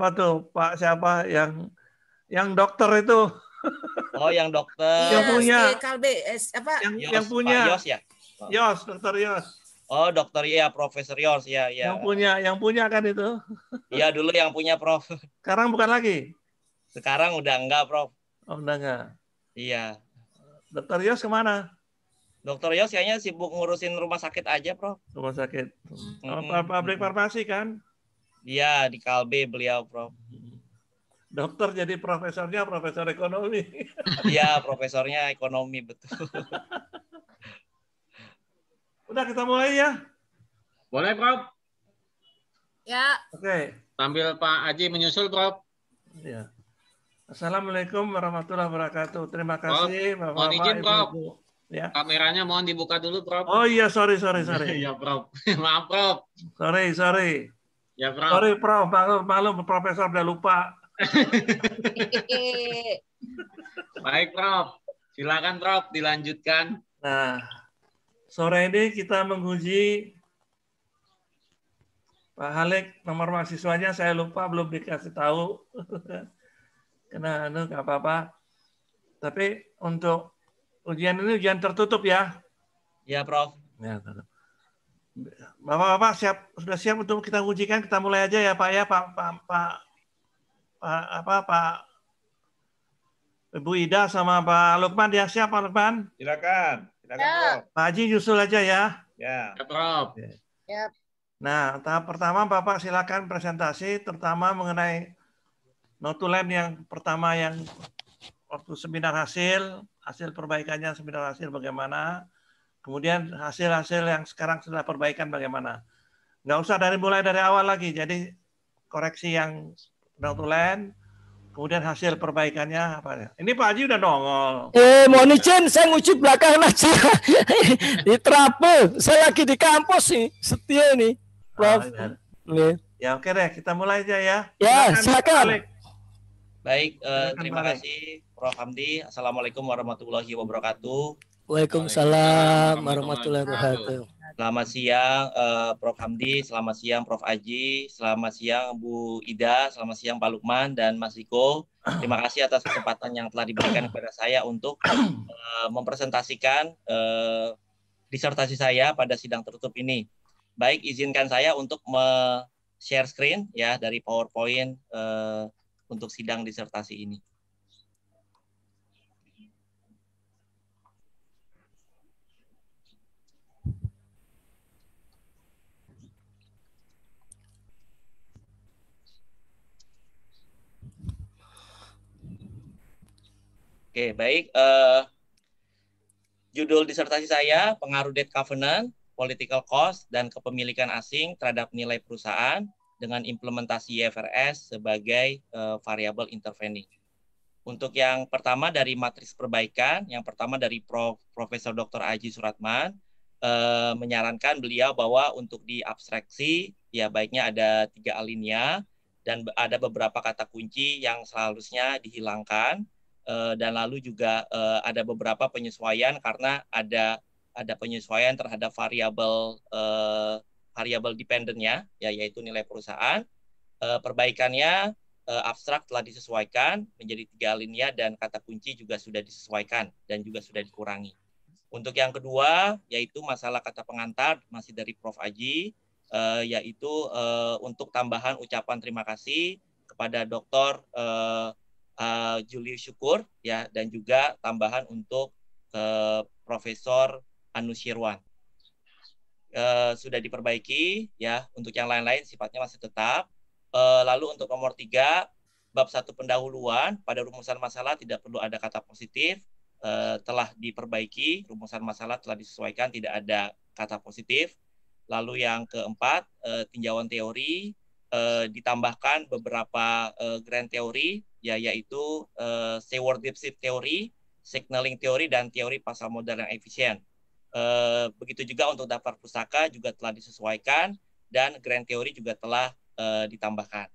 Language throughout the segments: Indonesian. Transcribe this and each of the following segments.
Apa tuh Pak siapa yang dokter itu? Oh, yang dokter. Iya, Yang punya. Kalbe, apa? Yang punya. Pak Yos ya? Yos, dokter Yos. Oh, dokter ya, Profesor Yos ya, ya. Yang punya kan itu? Iya, dulu yang punya, Prof. Sekarang bukan lagi? Sekarang udah enggak, Prof. Oh, udah enggak. Iya. Dokter Yos kemana? Dokter Yos kayaknya sibuk ngurusin rumah sakit aja, Prof. Rumah sakit. Pabrik farmasi kan? Iya, di Kalbe beliau, Prof. Dokter jadi profesornya profesor ekonomi. Iya, profesornya ekonomi, betul. Udah kita mulai ya? Boleh, Prof? Ya. Oke. Sambil Pak Haji menyusul, Prof. Ya. Assalamualaikum warahmatullahi wabarakatuh. Terima kasih Prof, Bapak-Bapak, mohon izin, Prof. Ibu-ibu. Ya. Kameranya mohon dibuka dulu, Prof. Oh iya, sorry. Iya, Prof. Maaf, Prof. Sorry. Ya, Prof. Sorry, Prof. Maklum, Profesor udah lupa. Baik, Prof. Silakan, Prof, dilanjutkan. Nah, sore ini kita menguji Pak Halik, nomor mahasiswanya saya lupa, belum dikasih tahu. Karena nggak apa-apa. Tapi untuk ujian ini ujian tertutup ya? Iya, Prof. Ya, Bapak-bapak sudah siap untuk kita ujikan? Kita mulai aja ya Pak ya, Pak Ibu Ida sama Pak Lukman, dia siap Pak Lukman? Silakan, Ya. Prof. Pak Haji nyusul aja ya. Ya. Ya, Prof. Ya. Nah, tahap pertama Bapak silakan presentasi, terutama mengenai notulen yang pertama yang waktu seminar hasil perbaikannya seminar hasil bagaimana, kemudian hasil-hasil yang sekarang sudah perbaikan bagaimana. Nggak usah mulai dari awal lagi, jadi koreksi yang notulen, kemudian hasil perbaikannya apa. Ini Pak Haji udah nongol. Mohon izin, saya ngucip belakangan aja. Di Trapel, saya lagi di kampus nih, setia nih, Prof. Ya oke deh, kita mulai aja ya. Ya, silakan. Baik, terima kasih Prof. Hamdi. Assalamualaikum warahmatullahi wabarakatuh. Waalaikumsalam warahmatullahi wabarakatuh. Selamat siang Prof. Hamdi, selamat siang Prof. Aji, selamat siang Bu Ida, selamat siang Pak Lukman dan Mas Riko. Terima kasih atas kesempatan yang telah diberikan kepada saya untuk mempresentasikan disertasi saya pada sidang tertutup ini. Baik, izinkan saya untuk share screen ya dari PowerPoint untuk sidang disertasi ini. Oke, baik. Judul disertasi saya, pengaruh debt covenant, political cost, dan kepemilikan asing terhadap nilai perusahaan dengan implementasi IFRS sebagai variabel intervening. Untuk yang pertama dari matriks perbaikan, yang pertama dari Profesor Dr. Aji Suratman, menyarankan beliau bahwa untuk diabstraksi, ya baiknya ada 3 alinea, dan ada beberapa kata kunci yang seharusnya dihilangkan, dan lalu juga ada beberapa penyesuaian karena ada penyesuaian terhadap variabel dependent-nya, ya, yaitu nilai perusahaan. Perbaikannya abstrak telah disesuaikan menjadi 3 alinea dan kata kunci juga sudah disesuaikan dan juga sudah dikurangi. Untuk yang kedua, yaitu masalah kata pengantar, masih dari Prof. Aji, yaitu untuk tambahan ucapan terima kasih kepada Dr. Julius Syukur, ya, dan juga tambahan untuk Profesor Anusyirwan. Sudah diperbaiki, ya. Untuk yang lain-lain sifatnya masih tetap. Lalu untuk nomor 3, bab 1 pendahuluan, pada rumusan masalah tidak perlu ada kata positif, telah diperbaiki, rumusan masalah telah disesuaikan, tidak ada kata positif. Lalu yang keempat, tinjauan teori, ditambahkan beberapa grand teori, ya, yaitu stewardship teori, signaling teori, dan teori pasar modal yang efisien. Begitu juga untuk daftar pustaka juga telah disesuaikan, dan grand teori juga telah ditambahkan.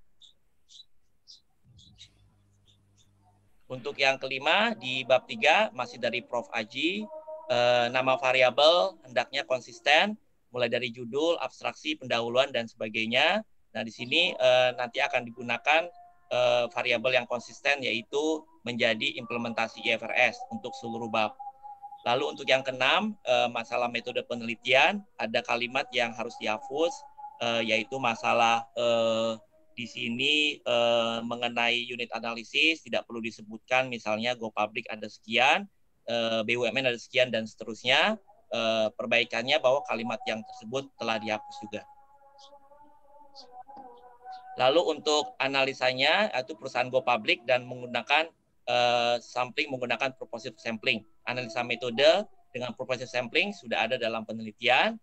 Untuk yang kelima, di bab 3, masih dari Prof. Aji, nama variabel hendaknya konsisten, mulai dari judul, abstraksi, pendahuluan, dan sebagainya. Nah, di sini nanti akan digunakan variabel yang konsisten, yaitu menjadi implementasi IFRS untuk seluruh bab. Lalu untuk yang keenam, masalah metode penelitian, ada kalimat yang harus dihapus, yaitu masalah di sini mengenai unit analisis, tidak perlu disebutkan, misalnya go public ada sekian, BUMN ada sekian, dan seterusnya. Perbaikannya bahwa kalimat yang tersebut telah dihapus juga. Lalu untuk analisanya, itu perusahaan go public dan menggunakan sampling menggunakan propositive sampling. Analisa metode dengan propositive sampling sudah ada dalam penelitian.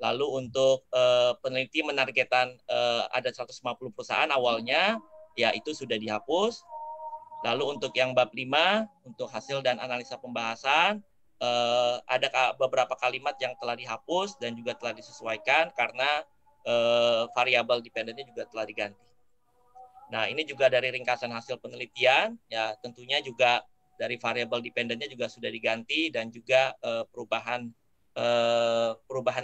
Lalu untuk peneliti menargetkan ada 150 perusahaan awalnya, ya itu sudah dihapus. Lalu untuk yang bab 5, untuk hasil dan analisa pembahasan, ada beberapa kalimat yang telah dihapus dan juga telah disesuaikan karena variabel dependennya juga telah diganti. Nah, ini juga dari ringkasan hasil penelitian, ya tentunya juga dari variabel dependennya juga sudah diganti dan juga perubahan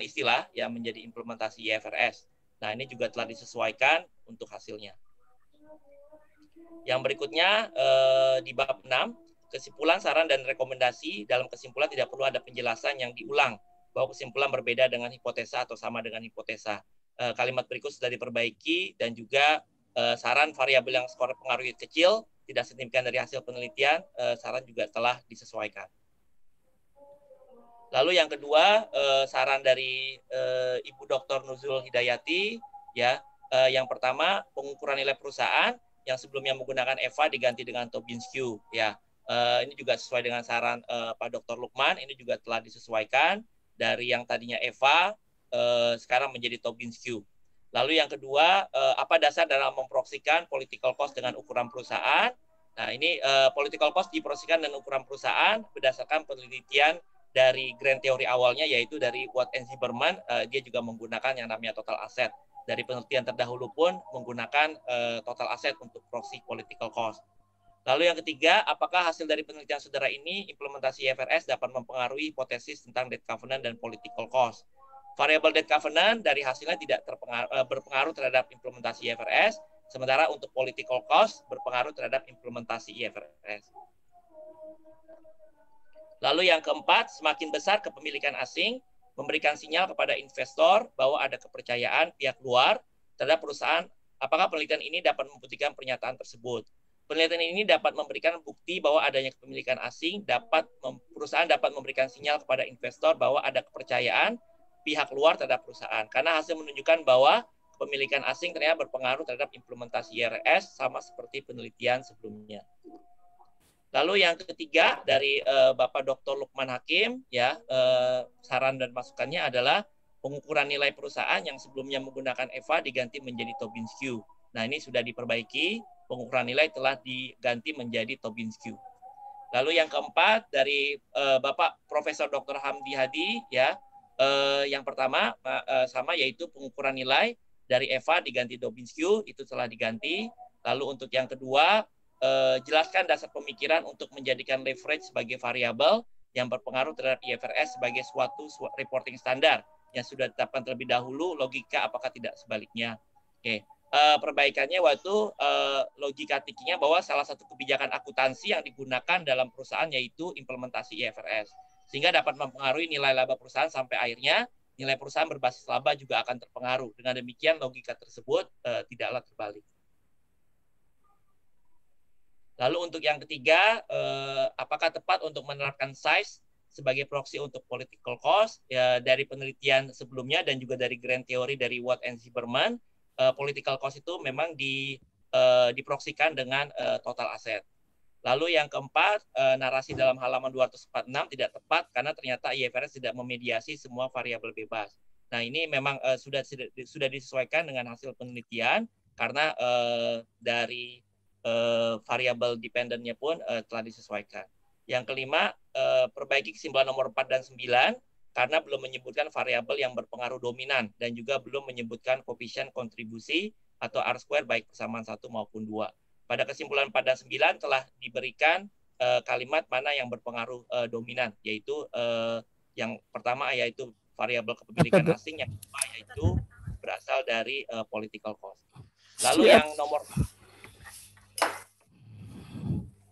istilah yang menjadi implementasi IFRS. Nah, ini juga telah disesuaikan untuk hasilnya. Yang berikutnya di bab 6, kesimpulan, saran, dan rekomendasi. Dalam kesimpulan tidak perlu ada penjelasan yang diulang bahwa kesimpulan berbeda dengan hipotesa atau sama dengan hipotesa. Kalimat berikut sudah diperbaiki dan juga saran variabel yang skor pengaruhnya kecil, tidak signifikan dari hasil penelitian, saran juga telah disesuaikan. Lalu yang kedua, saran dari Ibu Dr. Nuzul Hidayati, ya, yang pertama pengukuran nilai perusahaan yang sebelumnya menggunakan EVA diganti dengan Tobin-Skew, ya. Ini juga sesuai dengan saran Pak Dr. Lukman, ini juga telah disesuaikan dari yang tadinya EVA sekarang menjadi Tobin-Skew. Lalu yang kedua, apa dasar dalam memproyeksikan political cost dengan ukuran perusahaan? Nah, ini political cost diproyeksikan dengan ukuran perusahaan berdasarkan penelitian dari grand teori awalnya, yaitu dari Watt and Zimmerman. Dia juga menggunakan yang namanya total asset. Dari penelitian terdahulu pun menggunakan total asset untuk proxy political cost. Lalu yang ketiga, apakah hasil dari penelitian saudara ini implementasi IFRS dapat mempengaruhi hipotesis tentang debt covenant dan political cost? Variabel debt covenant dari hasilnya tidak berpengaruh terhadap implementasi IFRS, sementara untuk political cost berpengaruh terhadap implementasi IFRS. Lalu yang keempat, semakin besar kepemilikan asing, memberikan sinyal kepada investor bahwa ada kepercayaan pihak luar terhadap perusahaan. Apakah penelitian ini dapat membuktikan pernyataan tersebut? Penelitian ini dapat memberikan bukti bahwa adanya kepemilikan asing, perusahaan dapat memberikan sinyal kepada investor bahwa ada kepercayaan pihak luar terhadap perusahaan. Karena hasil menunjukkan bahwa kepemilikan asing ternyata berpengaruh terhadap implementasi IFRS sama seperti penelitian sebelumnya. Lalu yang ketiga dari Bapak Dr. Lukman Hakim, ya, saran dan masukannya adalah pengukuran nilai perusahaan yang sebelumnya menggunakan EVA diganti menjadi Tobin-Skew. Nah, ini sudah diperbaiki, pengukuran nilai telah diganti menjadi Tobin-Skew. Lalu yang keempat dari Bapak Profesor Dr. Hamdi Hadi, ya, yang pertama sama, yaitu pengukuran nilai dari EVA diganti Tobin-Skew, itu telah diganti. Lalu untuk yang kedua, jelaskan dasar pemikiran untuk menjadikan leverage sebagai variabel yang berpengaruh terhadap IFRS sebagai suatu reporting standar yang sudah ditetapkan terlebih dahulu, logika apakah tidak sebaliknya. Oke. Perbaikannya waktu logika tikinya bahwa salah satu kebijakan akuntansi yang digunakan dalam perusahaan yaitu implementasi IFRS, sehingga dapat mempengaruhi nilai laba perusahaan sampai akhirnya nilai perusahaan berbasis laba juga akan terpengaruh. Dengan demikian logika tersebut tidaklah terbalik. Lalu untuk yang ketiga, apakah tepat untuk menerapkan size sebagai proxy untuk political cost? Ya, dari penelitian sebelumnya dan juga dari grand theory dari Watt and Zimmerman, political cost itu memang diproksikan dengan total aset. Lalu yang keempat, narasi dalam halaman 246 tidak tepat karena ternyata IFRS tidak memediasi semua variabel bebas. Nah, ini memang sudah disesuaikan dengan hasil penelitian karena dari variabel dependennya pun telah disesuaikan. Yang kelima, perbaiki kesimpulan nomor 4 dan 9 karena belum menyebutkan variabel yang berpengaruh dominan dan juga belum menyebutkan koefisien kontribusi atau R-square baik persamaan 1 maupun 2. Pada kesimpulan 4 dan 9 telah diberikan kalimat mana yang berpengaruh dominan, yaitu yang pertama yaitu variabel kepemilikan asing, yang kedua yaitu berasal dari political cost. Lalu Siap.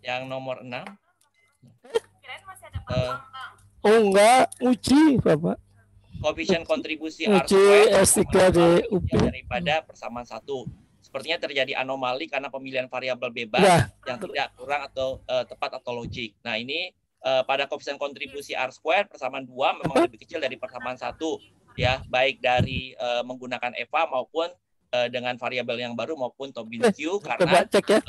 yang nomor 6. Oh enggak, uji Bapak. Koefisien kontribusi R Uji square S3 di UP. daripada persamaan 1. Sepertinya terjadi anomali karena pemilihan variabel bebas Ya. yang tidak kurang atau tepat atau logik. Nah, ini pada koefisien kontribusi R square persamaan 2 memang lebih kecil dari persamaan 1 ya, baik dari menggunakan EVA maupun dengan variabel yang baru maupun Tobin Q, karena Coba cek ya.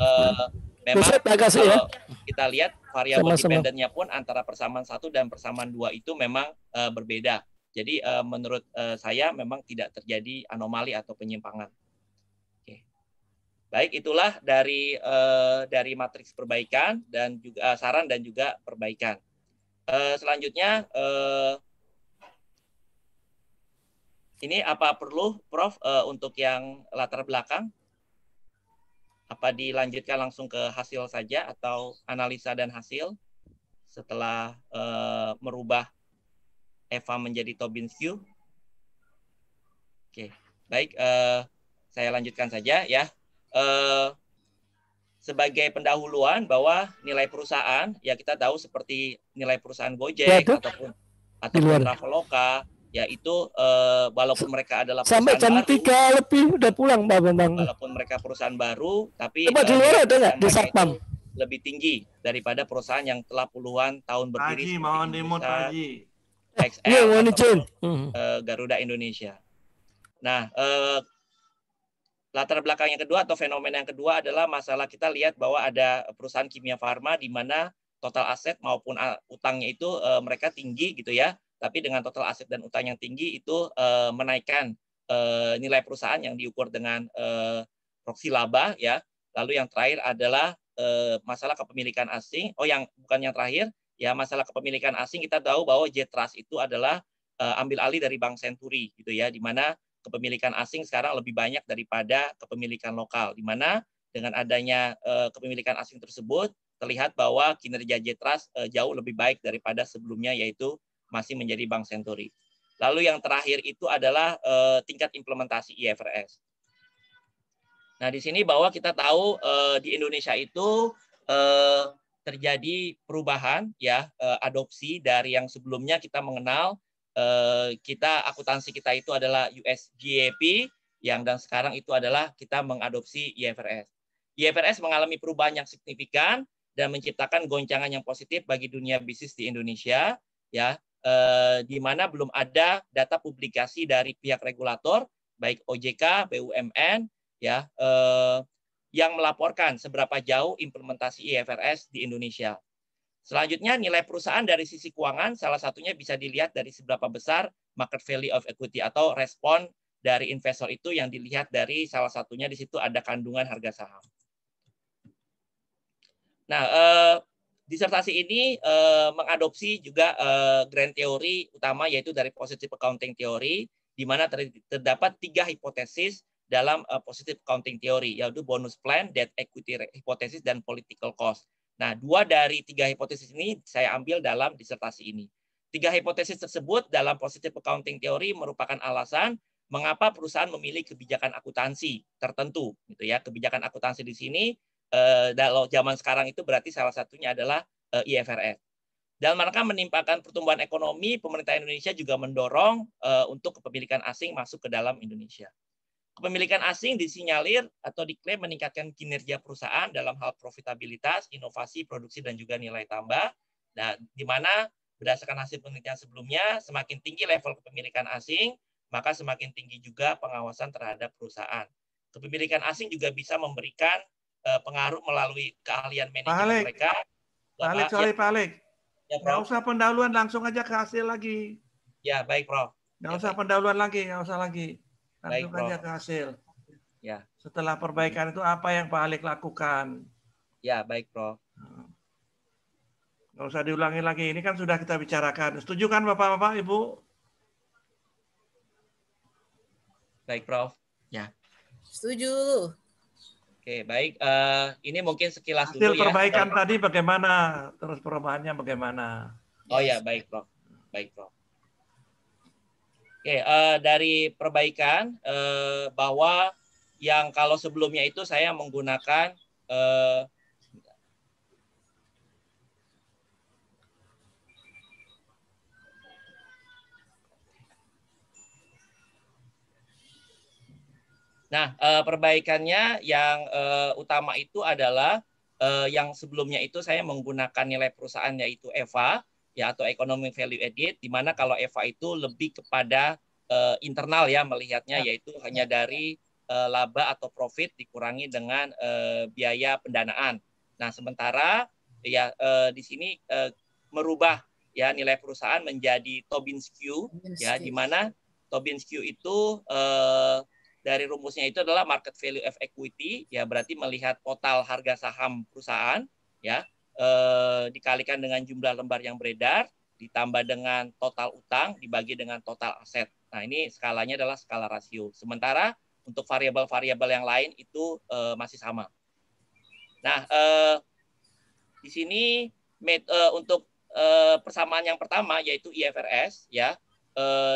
memang Besok tak kasih ya. kalau kita lihat variabel Sama-sama. dependennya pun antara persamaan 1 dan persamaan 2 itu memang berbeda. Jadi menurut saya memang tidak terjadi anomali atau penyimpangan. Oke. Baik, itulah dari matriks perbaikan dan juga saran dan juga perbaikan. Selanjutnya ini apa perlu Prof untuk yang latar belakang? Apa dilanjutkan langsung ke hasil saja atau analisa dan hasil setelah merubah EVA menjadi Tobin Q? Oke, baik, saya lanjutkan saja ya. Sebagai pendahuluan bahwa nilai perusahaan, ya kita tahu seperti nilai perusahaan Gojek Ya, ataupun luar. Traveloka, ya itu walaupun mereka adalah Sampai perusahaan jam baru, 3 lebih udah pulang Pak Bambang. walaupun mereka perusahaan baru, tapi Coba di luar ada nggak di mereka Satpam? itu lebih tinggi daripada perusahaan yang telah puluhan tahun berdiri Haji, mohon dimut Indosat, Haji. XL, Iya, mohon izin. ataupun Garuda Indonesia. Nah, latar belakang yang kedua atau fenomena yang kedua adalah masalah kita lihat bahwa ada perusahaan kimia farma di mana total aset maupun utangnya itu mereka tinggi gitu ya, tapi dengan total aset dan utang yang tinggi itu menaikkan nilai perusahaan yang diukur dengan proksi laba ya. Lalu yang terakhir adalah masalah kepemilikan asing. Oh, yang bukan yang terakhir ya, masalah kepemilikan asing kita tahu bahwa Jet Trust itu adalah ambil alih dari Bank Senturi gitu ya, di mana kepemilikan asing sekarang lebih banyak daripada kepemilikan lokal, di mana dengan adanya kepemilikan asing tersebut terlihat bahwa kinerja Jet Trust jauh lebih baik daripada sebelumnya, yaitu masih menjadi Bank Senturi. Lalu yang terakhir itu adalah tingkat implementasi IFRS. Nah, di sini bahwa kita tahu di Indonesia itu terjadi perubahan ya, adopsi dari yang sebelumnya kita mengenal akuntansi kita itu adalah US GAAP dan sekarang itu adalah kita mengadopsi IFRS. IFRS mengalami perubahan yang signifikan dan menciptakan goncangan yang positif bagi dunia bisnis di Indonesia ya, di mana belum ada data publikasi dari pihak regulator baik OJK, BUMN ya, yang melaporkan seberapa jauh implementasi IFRS di Indonesia. Selanjutnya, nilai perusahaan dari sisi keuangan salah satunya bisa dilihat dari seberapa besar market value of equity atau respon dari investor itu yang dilihat dari salah satunya di situ ada kandungan harga saham. Nah, disertasi ini mengadopsi juga grand theory utama, yaitu dari positive accounting theory, di mana terdapat 3 hipotesis dalam positive accounting theory, yaitu bonus plan, debt equity hipotesis, dan political cost. Nah, 2 dari 3 hipotesis ini saya ambil dalam disertasi ini. 3 hipotesis tersebut dalam positive accounting theory merupakan alasan mengapa perusahaan memilih kebijakan akuntansi tertentu, gitu ya. Kebijakan akuntansi di sini dalam zaman sekarang itu berarti salah satunya adalah IFRS. Dalam rangka menimpakan pertumbuhan ekonomi, pemerintah Indonesia juga mendorong untuk kepemilikan asing masuk ke dalam Indonesia. Kepemilikan asing disinyalir atau diklaim meningkatkan kinerja perusahaan dalam hal profitabilitas, inovasi, produksi, dan juga nilai tambah. Nah, di mana berdasarkan hasil penelitian sebelumnya, semakin tinggi level kepemilikan asing, maka semakin tinggi juga pengawasan terhadap perusahaan. Kepemilikan asing juga bisa memberikan pengaruh melalui keahlian manajemen mereka. Pak Alex. Ya, nggak usah pendahuluan, langsung aja ke hasil lagi. Ya, baik, Prof. Nggak usah pendahuluan lagi, nggak usah lagi. Langsung baik, aja ke hasil. Ya. Setelah perbaikan itu apa yang Pak Alex lakukan? Ya, baik, Prof. Nggak usah diulangi lagi. Ini kan sudah kita bicarakan. Setuju kan Bapak-Bapak, Ibu? Baik, Prof. Ya. Setuju. Oke, baik. Ini mungkin sekilas hasil dulu ya. Hasil perbaikan tadi bagaimana? Terus perubahannya bagaimana? Oh ya, baik, Prof. Baik, Prof. Oke, dari perbaikan bahwa yang kalau sebelumnya itu saya menggunakan perbaikannya yang utama itu adalah yang sebelumnya itu saya menggunakan nilai perusahaan yaitu EVA ya atau Economic Value Added, di mana kalau EVA itu lebih kepada internal ya melihatnya, yaitu hanya dari laba atau profit dikurangi dengan biaya pendanaan. Nah, sementara ya di sini merubah ya nilai perusahaan menjadi Tobin Skew ya, di mana Tobin Skew itu dari rumusnya itu adalah market value of equity ya, berarti melihat total harga saham perusahaan ya dikalikan dengan jumlah lembar yang beredar ditambah dengan total utang dibagi dengan total aset. Nah, ini skalanya adalah skala rasio. Sementara untuk variabel-variabel yang lain itu masih sama. Nah, di sini untuk persamaan yang pertama yaitu IFRS ya,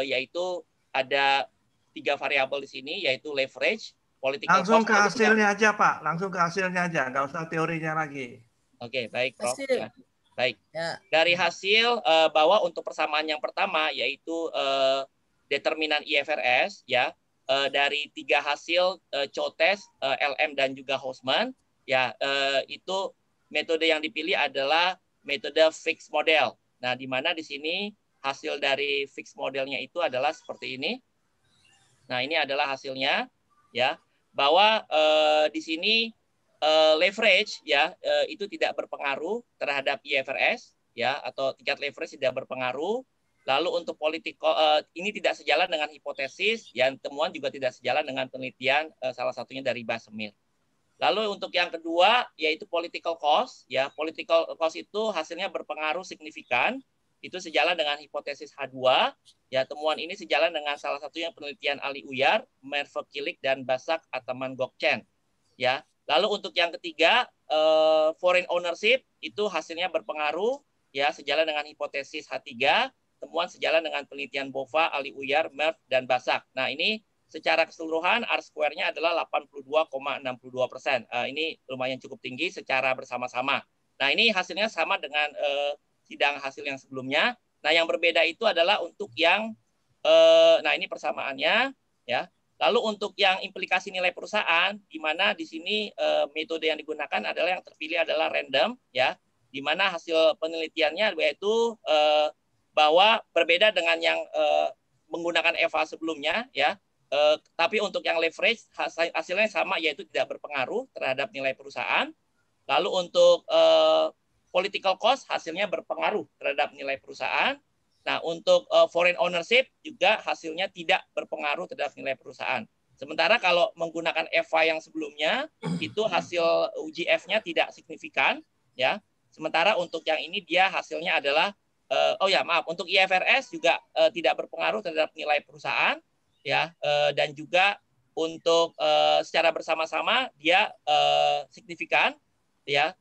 yaitu ada 3 variabel di sini yaitu leverage, political langsung cost. Ke hasilnya aja Pak, langsung ke hasilnya aja, nggak usah teorinya lagi. Oke, baik Prof. Hasil. Ya. Baik. Ya. Dari hasil bahwa untuk persamaan yang pertama yaitu determinan IFRS ya, dari 3 hasil Chotes, LM dan juga Hausman ya, itu metode yang dipilih adalah metode fixed model. Nah, di mana di sini hasil dari fixed modelnya itu adalah seperti ini. Nah, ini adalah hasilnya ya, bahwa di sini leverage ya itu tidak berpengaruh terhadap IFRS ya, atau tingkat leverage tidak berpengaruh. Lalu untuk political ini tidak sejalan dengan hipotesis, yang temuan juga tidak sejalan dengan penelitian salah satunya dari Basemir. Lalu untuk yang kedua yaitu political cost ya, political cost itu hasilnya berpengaruh signifikan. Itu sejalan dengan hipotesis H2. Ya, temuan ini sejalan dengan salah satunya penelitian Ali Uyar, Merve Kilik, dan Basak Ataman Gokchen. Ya, lalu untuk yang ketiga, foreign ownership itu hasilnya berpengaruh, ya, sejalan dengan hipotesis H3. Temuan sejalan dengan penelitian Bova, Ali Uyar, Merve, dan Basak. Nah, ini secara keseluruhan R-square-nya adalah 82,62%. Ini lumayan cukup tinggi secara bersama-sama. Nah, ini hasilnya sama dengan sidang hasil yang sebelumnya. Nah, yang berbeda itu adalah untuk yang nah ini persamaannya ya. Lalu untuk yang implikasi nilai perusahaan, di mana di sini metode yang digunakan adalah yang terpilih adalah random ya, di mana hasil penelitiannya yaitu bahwa berbeda dengan yang menggunakan EVA sebelumnya ya. Tapi untuk yang leverage hasilnya sama, yaitu tidak berpengaruh terhadap nilai perusahaan. Lalu untuk political cost hasilnya berpengaruh terhadap nilai perusahaan. Nah, untuk foreign ownership juga hasilnya tidak berpengaruh terhadap nilai perusahaan. Sementara kalau menggunakan EVA yang sebelumnya itu hasil UGF-nya tidak signifikan ya. Sementara untuk yang ini dia hasilnya adalah untuk IFRS juga tidak berpengaruh terhadap nilai perusahaan ya, dan juga untuk secara bersama-sama dia signifikan ya.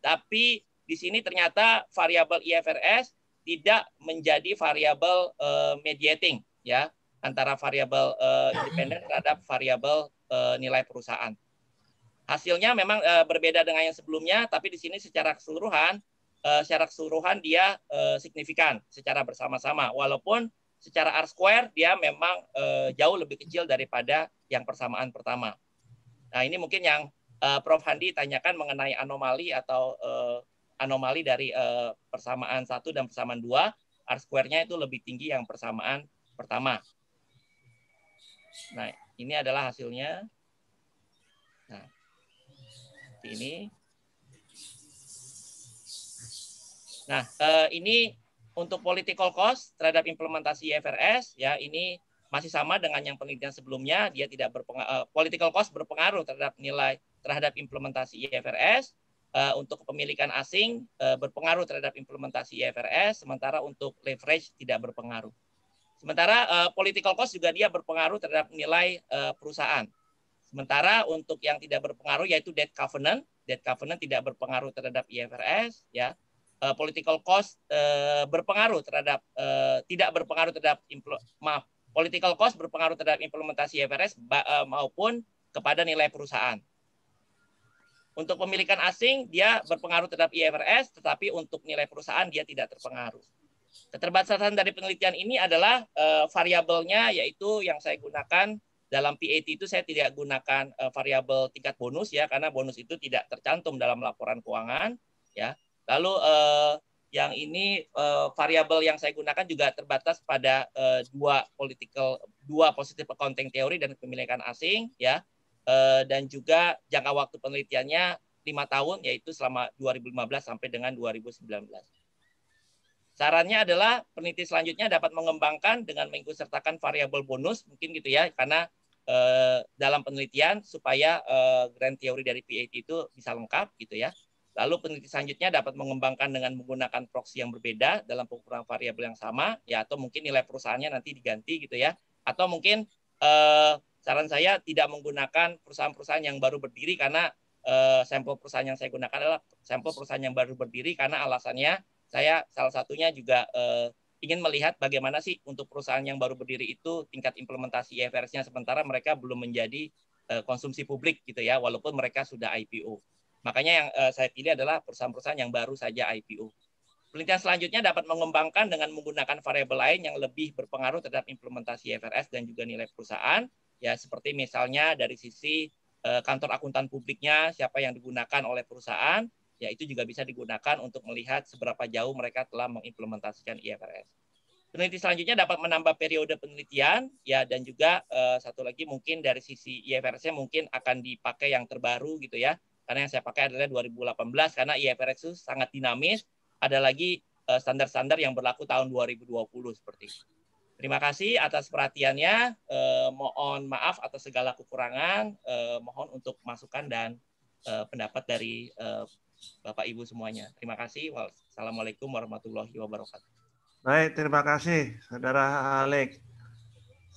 Tapi di sini ternyata variabel IFRS tidak menjadi variabel mediating ya antara variabel independen terhadap variabel nilai perusahaan. Hasilnya memang berbeda dengan yang sebelumnya, tapi di sini secara keseluruhan dia signifikan secara bersama-sama, walaupun secara R-square dia memang jauh lebih kecil daripada yang persamaan pertama. Nah, ini mungkin yang Prof. Handi tanyakan mengenai anomali atau anomali dari persamaan 1 dan persamaan 2, R-square-nya itu lebih tinggi yang persamaan pertama. Nah, ini adalah hasilnya. Nah, seperti ini. Nah, ini untuk political cost terhadap implementasi IFRS, ya ini masih sama dengan yang penelitian sebelumnya. Dia tidak berpengaruh, political cost berpengaruh terhadap implementasi IFRS. Untuk kepemilikan asing berpengaruh terhadap implementasi IFRS, sementara untuk leverage tidak berpengaruh. Sementara political cost juga dia berpengaruh terhadap nilai perusahaan. Sementara untuk yang tidak berpengaruh yaitu debt covenant tidak berpengaruh terhadap IFRS ya. Political cost berpengaruh terhadap tidak berpengaruh terhadap political cost berpengaruh terhadap implementasi IFRS maupun kepada nilai perusahaan. Untuk pemilikan asing, dia berpengaruh terhadap IFRS, tetapi untuk nilai perusahaan dia tidak terpengaruh. Keterbatasan dari penelitian ini adalah variabelnya, yaitu yang saya gunakan dalam PAT itu saya tidak gunakan variabel tingkat bonus ya, karena bonus itu tidak tercantum dalam laporan keuangan ya. Lalu yang ini variabel yang saya gunakan juga terbatas pada dua positive accounting theory dan kepemilikan asing ya, dan juga jangka waktu penelitiannya 5 tahun, yaitu selama 2015 sampai dengan 2019. Sarannya adalah peneliti selanjutnya dapat mengembangkan dengan mengikutsertakan variabel bonus mungkin gitu ya, karena dalam penelitian supaya grand theory dari PAT itu bisa lengkap gitu ya. Lalu peneliti selanjutnya dapat mengembangkan dengan menggunakan proxy yang berbeda dalam pengukuran variabel yang sama ya, atau mungkin nilai perusahaannya nanti diganti gitu ya, atau mungkin saran saya tidak menggunakan perusahaan-perusahaan yang baru berdiri, karena sampel perusahaan yang saya gunakan adalah sampel perusahaan yang baru berdiri, karena alasannya saya salah satunya juga ingin melihat bagaimana sih untuk perusahaan yang baru berdiri itu tingkat implementasi IFRS-nya, sementara mereka belum menjadi konsumsi publik gitu ya, walaupun mereka sudah IPO. Makanya yang saya pilih adalah perusahaan-perusahaan yang baru saja IPO. Penelitian selanjutnya dapat mengembangkan dengan menggunakan variabel lain yang lebih berpengaruh terhadap implementasi IFRS dan juga nilai perusahaan, ya seperti misalnya dari sisi kantor akuntan publiknya, siapa yang digunakan oleh perusahaan, ya itu juga bisa digunakan untuk melihat seberapa jauh mereka telah mengimplementasikan IFRS. Peneliti selanjutnya dapat menambah periode penelitian, ya, dan juga satu lagi mungkin dari sisi IFRS-nya mungkin akan dipakai yang terbaru gitu ya. Karena yang saya pakai adalah 2018, karena IFRS itu sangat dinamis, ada lagi standar-standar yang berlaku tahun 2020 seperti itu. Terima kasih atas perhatiannya. Mohon maaf atas segala kekurangan. Mohon untuk masukan dan pendapat dari Bapak Ibu semuanya. Terima kasih. Wassalamualaikum warahmatullahi wabarakatuh. Baik, terima kasih Saudara Alex.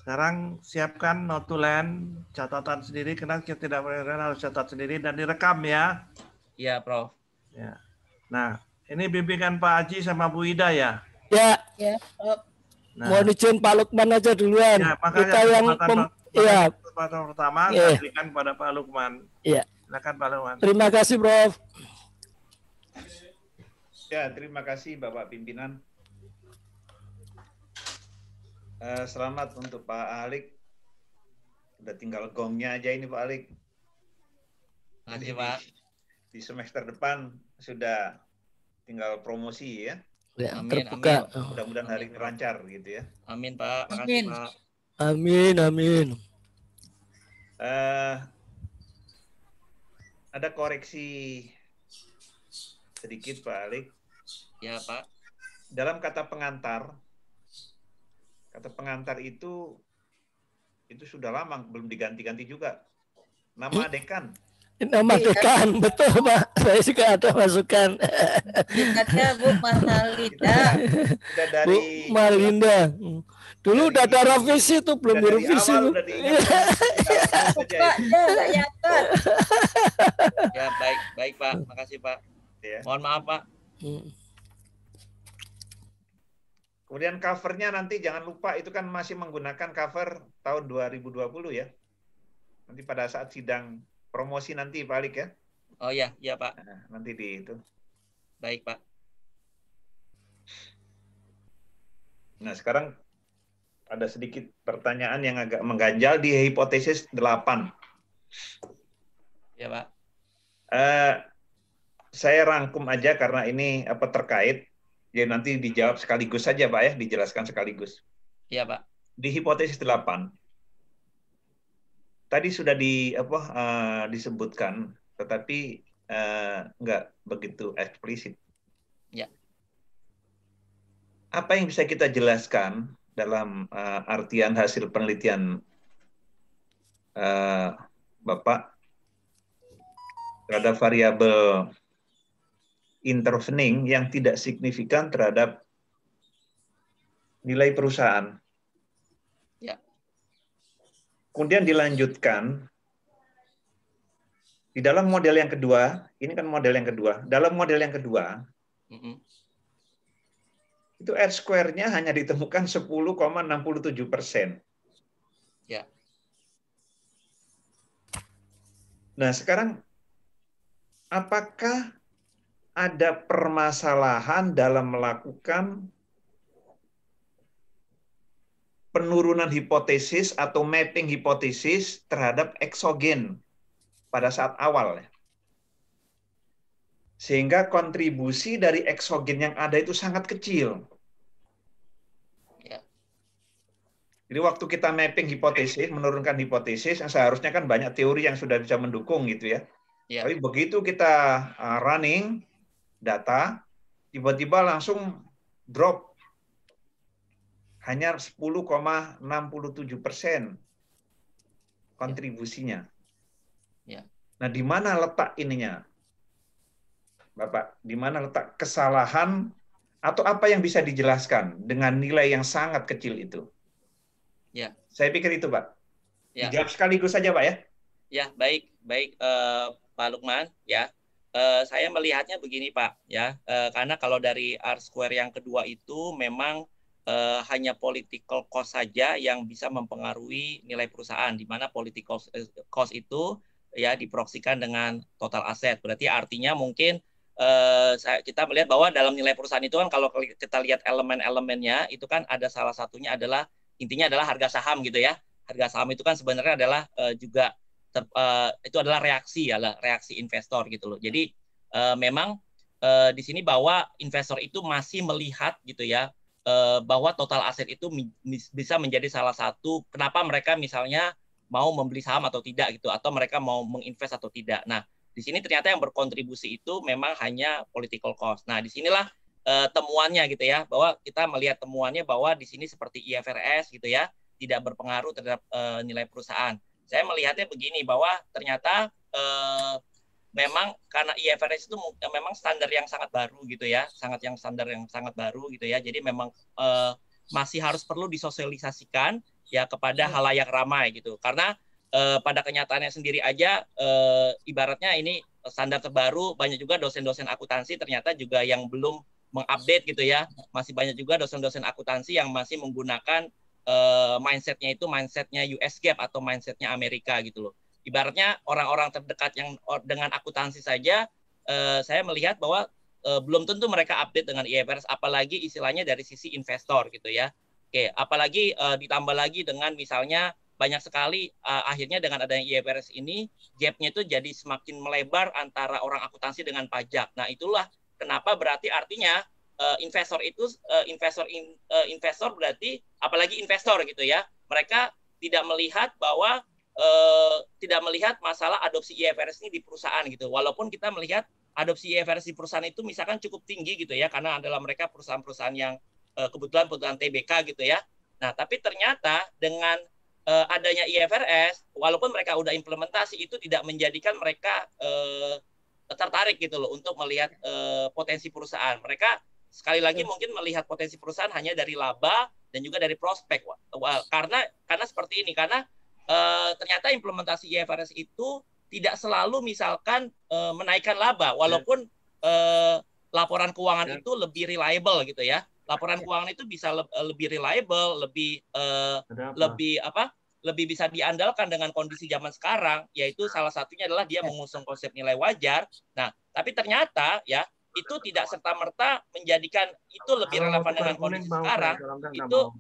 Sekarang siapkan notulen, catatan sendiri, karena kita tidak harus catat sendiri dan direkam ya. Iya, Prof. Ya. Nah, ini bimbingan Pak Haji sama Bu Ida ya. Ya, Ya, Nah, mohon izin Pak Lukman aja duluan. ya, Kita yang kesempatan pertama Ya. saya berikan pada Pak Lukman. Ya. Silakan Pak Lukman. Terima kasih, Prof. Ya, terima kasih Bapak Pimpinan. Selamat untuk Pak Alik. Udah tinggal gongnya aja ini Pak Alik. Terima kasih, Pak. Di semester depan sudah tinggal promosi ya. Ya, Amin, terbuka. Mudah-mudahan hari ini lancar gitu ya. Amin, Pak. Terima kasih, Amin. Pak. Amin, amin. Ada koreksi sedikit Pak Alik. Ya, Pak. Dalam kata pengantar itu sudah lama belum diganti-ganti juga. Nama dekan. Nama dekan, betul Pak. Saya juga ada masukan. Dekatnya Bu Marhalida. Sudah Bu dari Malinda. Dulu udah ada revisi tuh, belum dari direvisi. awal Bu. udah diingatkan. Pak, nggak yakin. Ya, baik, Pak. Makasih, Pak. Ya. Mohon maaf, Pak. Kemudian covernya nanti jangan lupa itu kan masih menggunakan cover tahun 2020 ya. Nanti pada saat sidang promosi nanti Pak Alik ya. Oh iya, Pak. Nah, nanti di itu. Baik, Pak. Nah, sekarang ada sedikit pertanyaan yang agak mengganjal di hipotesis 8. Ya, Pak. Saya rangkum aja karena ini terkait. Ya nanti dijawab sekaligus saja Pak ya, dijelaskan sekaligus. Iya, Pak. Di hipotesis 8 tadi sudah disebutkan, tetapi nggak begitu eksplisit. Ya. Apa yang bisa kita jelaskan dalam artian hasil penelitian Bapak terhadap variabel intervening yang tidak signifikan terhadap nilai perusahaan? Ya. Kemudian dilanjutkan di dalam model yang kedua, ini kan model yang kedua. Dalam model yang kedua, itu R-square-nya hanya ditemukan 10,67%. Ya. Nah, sekarang apakah ada permasalahan dalam melakukan penurunan hipotesis atau mapping hipotesis terhadap eksogen pada saat awal? Sehingga kontribusi dari eksogen yang ada itu sangat kecil. Ya. Jadi waktu kita mapping hipotesis, menurunkan hipotesis, yang seharusnya kan banyak teori yang sudah bisa mendukung gitu ya. Ya. Tapi begitu kita running data, tiba-tiba langsung drop hanya 10,67% kontribusinya. Ya. Nah, di mana letak ininya, Bapak? Di mana letak kesalahan atau apa yang bisa dijelaskan dengan nilai yang sangat kecil itu? Ya. Saya pikir itu, Pak. Ya. Dijawab sekaligus saja, Pak ya. Ya, baik, Pak Lukman. Ya, saya melihatnya begini, Pak. Ya, karena kalau dari R-square yang kedua itu memang hanya political cost saja yang bisa mempengaruhi nilai perusahaan, di mana political cost itu ya diproksikan dengan total aset. Berarti artinya mungkin kita melihat bahwa dalam nilai perusahaan itu kan kalau kita lihat elemen-elemennya itu kan ada salah satunya adalah intinya adalah harga saham gitu ya. Harga saham itu kan sebenarnya adalah juga itu adalah reaksi investor gitu loh. Jadi memang di sini bahwa investor itu masih melihat gitu ya bahwa total aset itu bisa menjadi salah satu kenapa mereka misalnya mau membeli saham atau tidak gitu, atau mereka mau menginvest atau tidak. Nah, di sini ternyata yang berkontribusi itu memang hanya political cost. Nah, disinilah temuannya gitu ya, bahwa kita melihat temuannya bahwa di sini seperti IFRS gitu ya, tidak berpengaruh terhadap nilai perusahaan. Saya melihatnya begini, bahwa ternyata memang karena IFRS itu memang standar yang sangat baru gitu ya, standar yang sangat baru gitu ya. Jadi memang masih harus perlu disosialisasikan ya kepada halayak ramai gitu. Karena pada kenyataannya sendiri aja ibaratnya ini standar terbaru, banyak juga dosen-dosen akuntansi ternyata juga yang belum mengupdate gitu ya. Masih banyak juga dosen-dosen akuntansi yang masih menggunakan mindsetnya itu mindsetnya US GAAP atau mindsetnya Amerika gitu loh. Ibaratnya orang-orang terdekat yang dengan akuntansi saja, saya melihat bahwa belum tentu mereka update dengan IFRS, apalagi istilahnya dari sisi investor gitu ya. Oke, apalagi ditambah lagi dengan misalnya banyak sekali akhirnya dengan adanya IFRS ini gap-nya itu jadi semakin melebar antara orang akuntansi dengan pajak. Nah, itulah kenapa berarti artinya investor itu investor berarti apalagi investor gitu ya. Mereka tidak melihat bahwa tidak melihat masalah adopsi IFRS ini di perusahaan gitu. Walaupun kita melihat adopsi IFRS di perusahaan itu misalkan cukup tinggi gitu ya, karena adalah mereka perusahaan-perusahaan yang kebetulan perusahaan TBK gitu ya. Nah, tapi ternyata dengan adanya IFRS, walaupun mereka udah implementasi, itu tidak menjadikan mereka tertarik gitu loh untuk melihat potensi perusahaan. Mereka sekali lagi mungkin melihat potensi perusahaan hanya dari laba dan juga dari prospek. Karena seperti ini, karena ternyata implementasi IFRS itu tidak selalu misalkan menaikkan laba, walaupun laporan keuangan itu lebih reliable gitu ya. Laporan keuangan itu bisa lebih reliable, lebih bisa diandalkan dengan kondisi zaman sekarang, yaitu salah satunya adalah dia mengusung konsep nilai wajar. Nah, tapi ternyata ya itu tidak serta-merta menjadikan itu lebih relevan dengan kondisi sekarang. Itu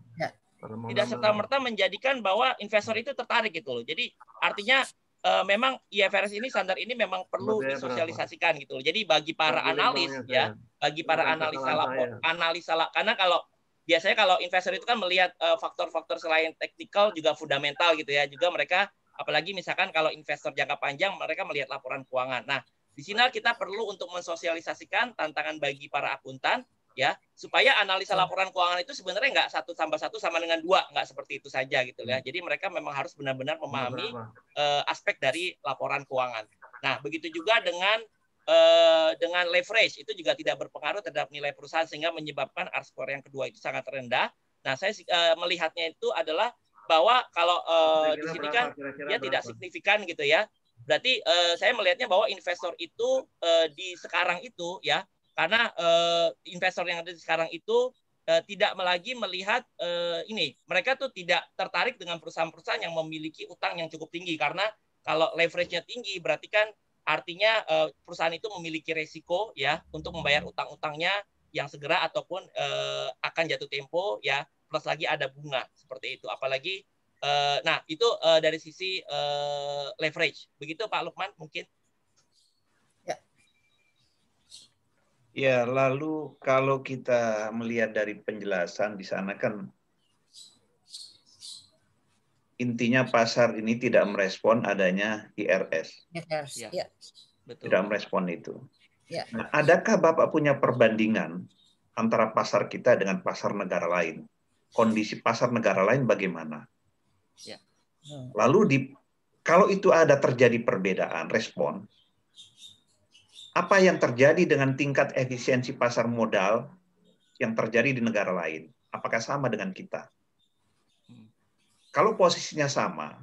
tidak serta-merta menjadikan bahwa investor itu tertarik gitu loh. Jadi artinya memang IFRS ini, standar ini memang perlu disosialisasikan gitu loh. Jadi bagi para analis ya, bagi para analisa karena biasanya kalau investor itu kan melihat faktor-faktor selain teknikal juga fundamental gitu ya. Juga mereka apalagi misalkan kalau investor jangka panjang mereka melihat laporan keuangan. Nah, di sini kita perlu untuk mensosialisasikan tantangan bagi para akuntan ya, supaya analisa laporan keuangan itu sebenarnya nggak 1 tambah 1 sama dengan 2, nggak seperti itu saja gitu ya. Jadi mereka memang harus benar-benar memahami aspek dari laporan keuangan. Nah, begitu juga dengan leverage itu juga tidak berpengaruh terhadap nilai perusahaan sehingga menyebabkan R-square yang kedua itu sangat rendah. Nah, saya melihatnya itu adalah bahwa kalau di sini kan dia tidak signifikan gitu ya. Berarti saya melihatnya bahwa investor itu di sekarang itu ya, karena investor yang ada di sekarang itu tidak lagi melihat ini. Mereka tuh tidak tertarik dengan perusahaan-perusahaan yang memiliki utang yang cukup tinggi, karena kalau leverage-nya tinggi berarti kan artinya perusahaan itu memiliki resiko ya untuk membayar utang-utangnya yang segera ataupun akan jatuh tempo ya, plus lagi ada bunga seperti itu. Apalagi nah itu dari sisi leverage. Begitu Pak Lukman mungkin. Ya, lalu kalau kita melihat dari penjelasan di sana kan intinya pasar ini tidak merespon adanya IRS. Ya. Ya. Betul. Tidak merespon itu. Ya. Nah, adakah Bapak punya perbandingan antara pasar kita dengan pasar negara lain? Kondisi pasar negara lain bagaimana? Ya. Lalu kalau itu ada terjadi perbedaan respon, apa yang terjadi dengan tingkat efisiensi pasar modal yang terjadi di negara lain? Apakah sama dengan kita? Kalau posisinya sama,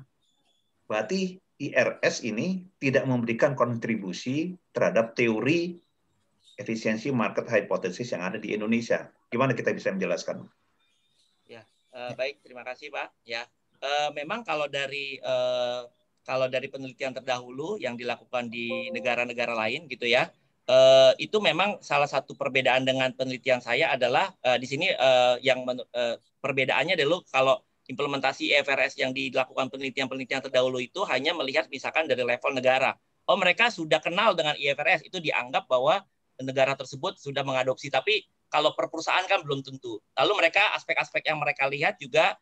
berarti IRS ini tidak memberikan kontribusi terhadap teori efisiensi market hypothesis yang ada di Indonesia. Gimana kita bisa menjelaskan? Ya, baik, terima kasih Pak. Ya, memang kalau dari penelitian terdahulu yang dilakukan di negara-negara lain gitu ya, itu memang salah satu perbedaan dengan penelitian saya adalah di sini perbedaannya dulu kalau implementasi IFRS yang dilakukan penelitian-penelitian terdahulu itu hanya melihat misalkan dari level negara. Oh, mereka sudah kenal dengan IFRS, itu dianggap bahwa negara tersebut sudah mengadopsi. Tapi kalau per perusahaan kan belum tentu. Lalu mereka aspek-aspek yang mereka lihat juga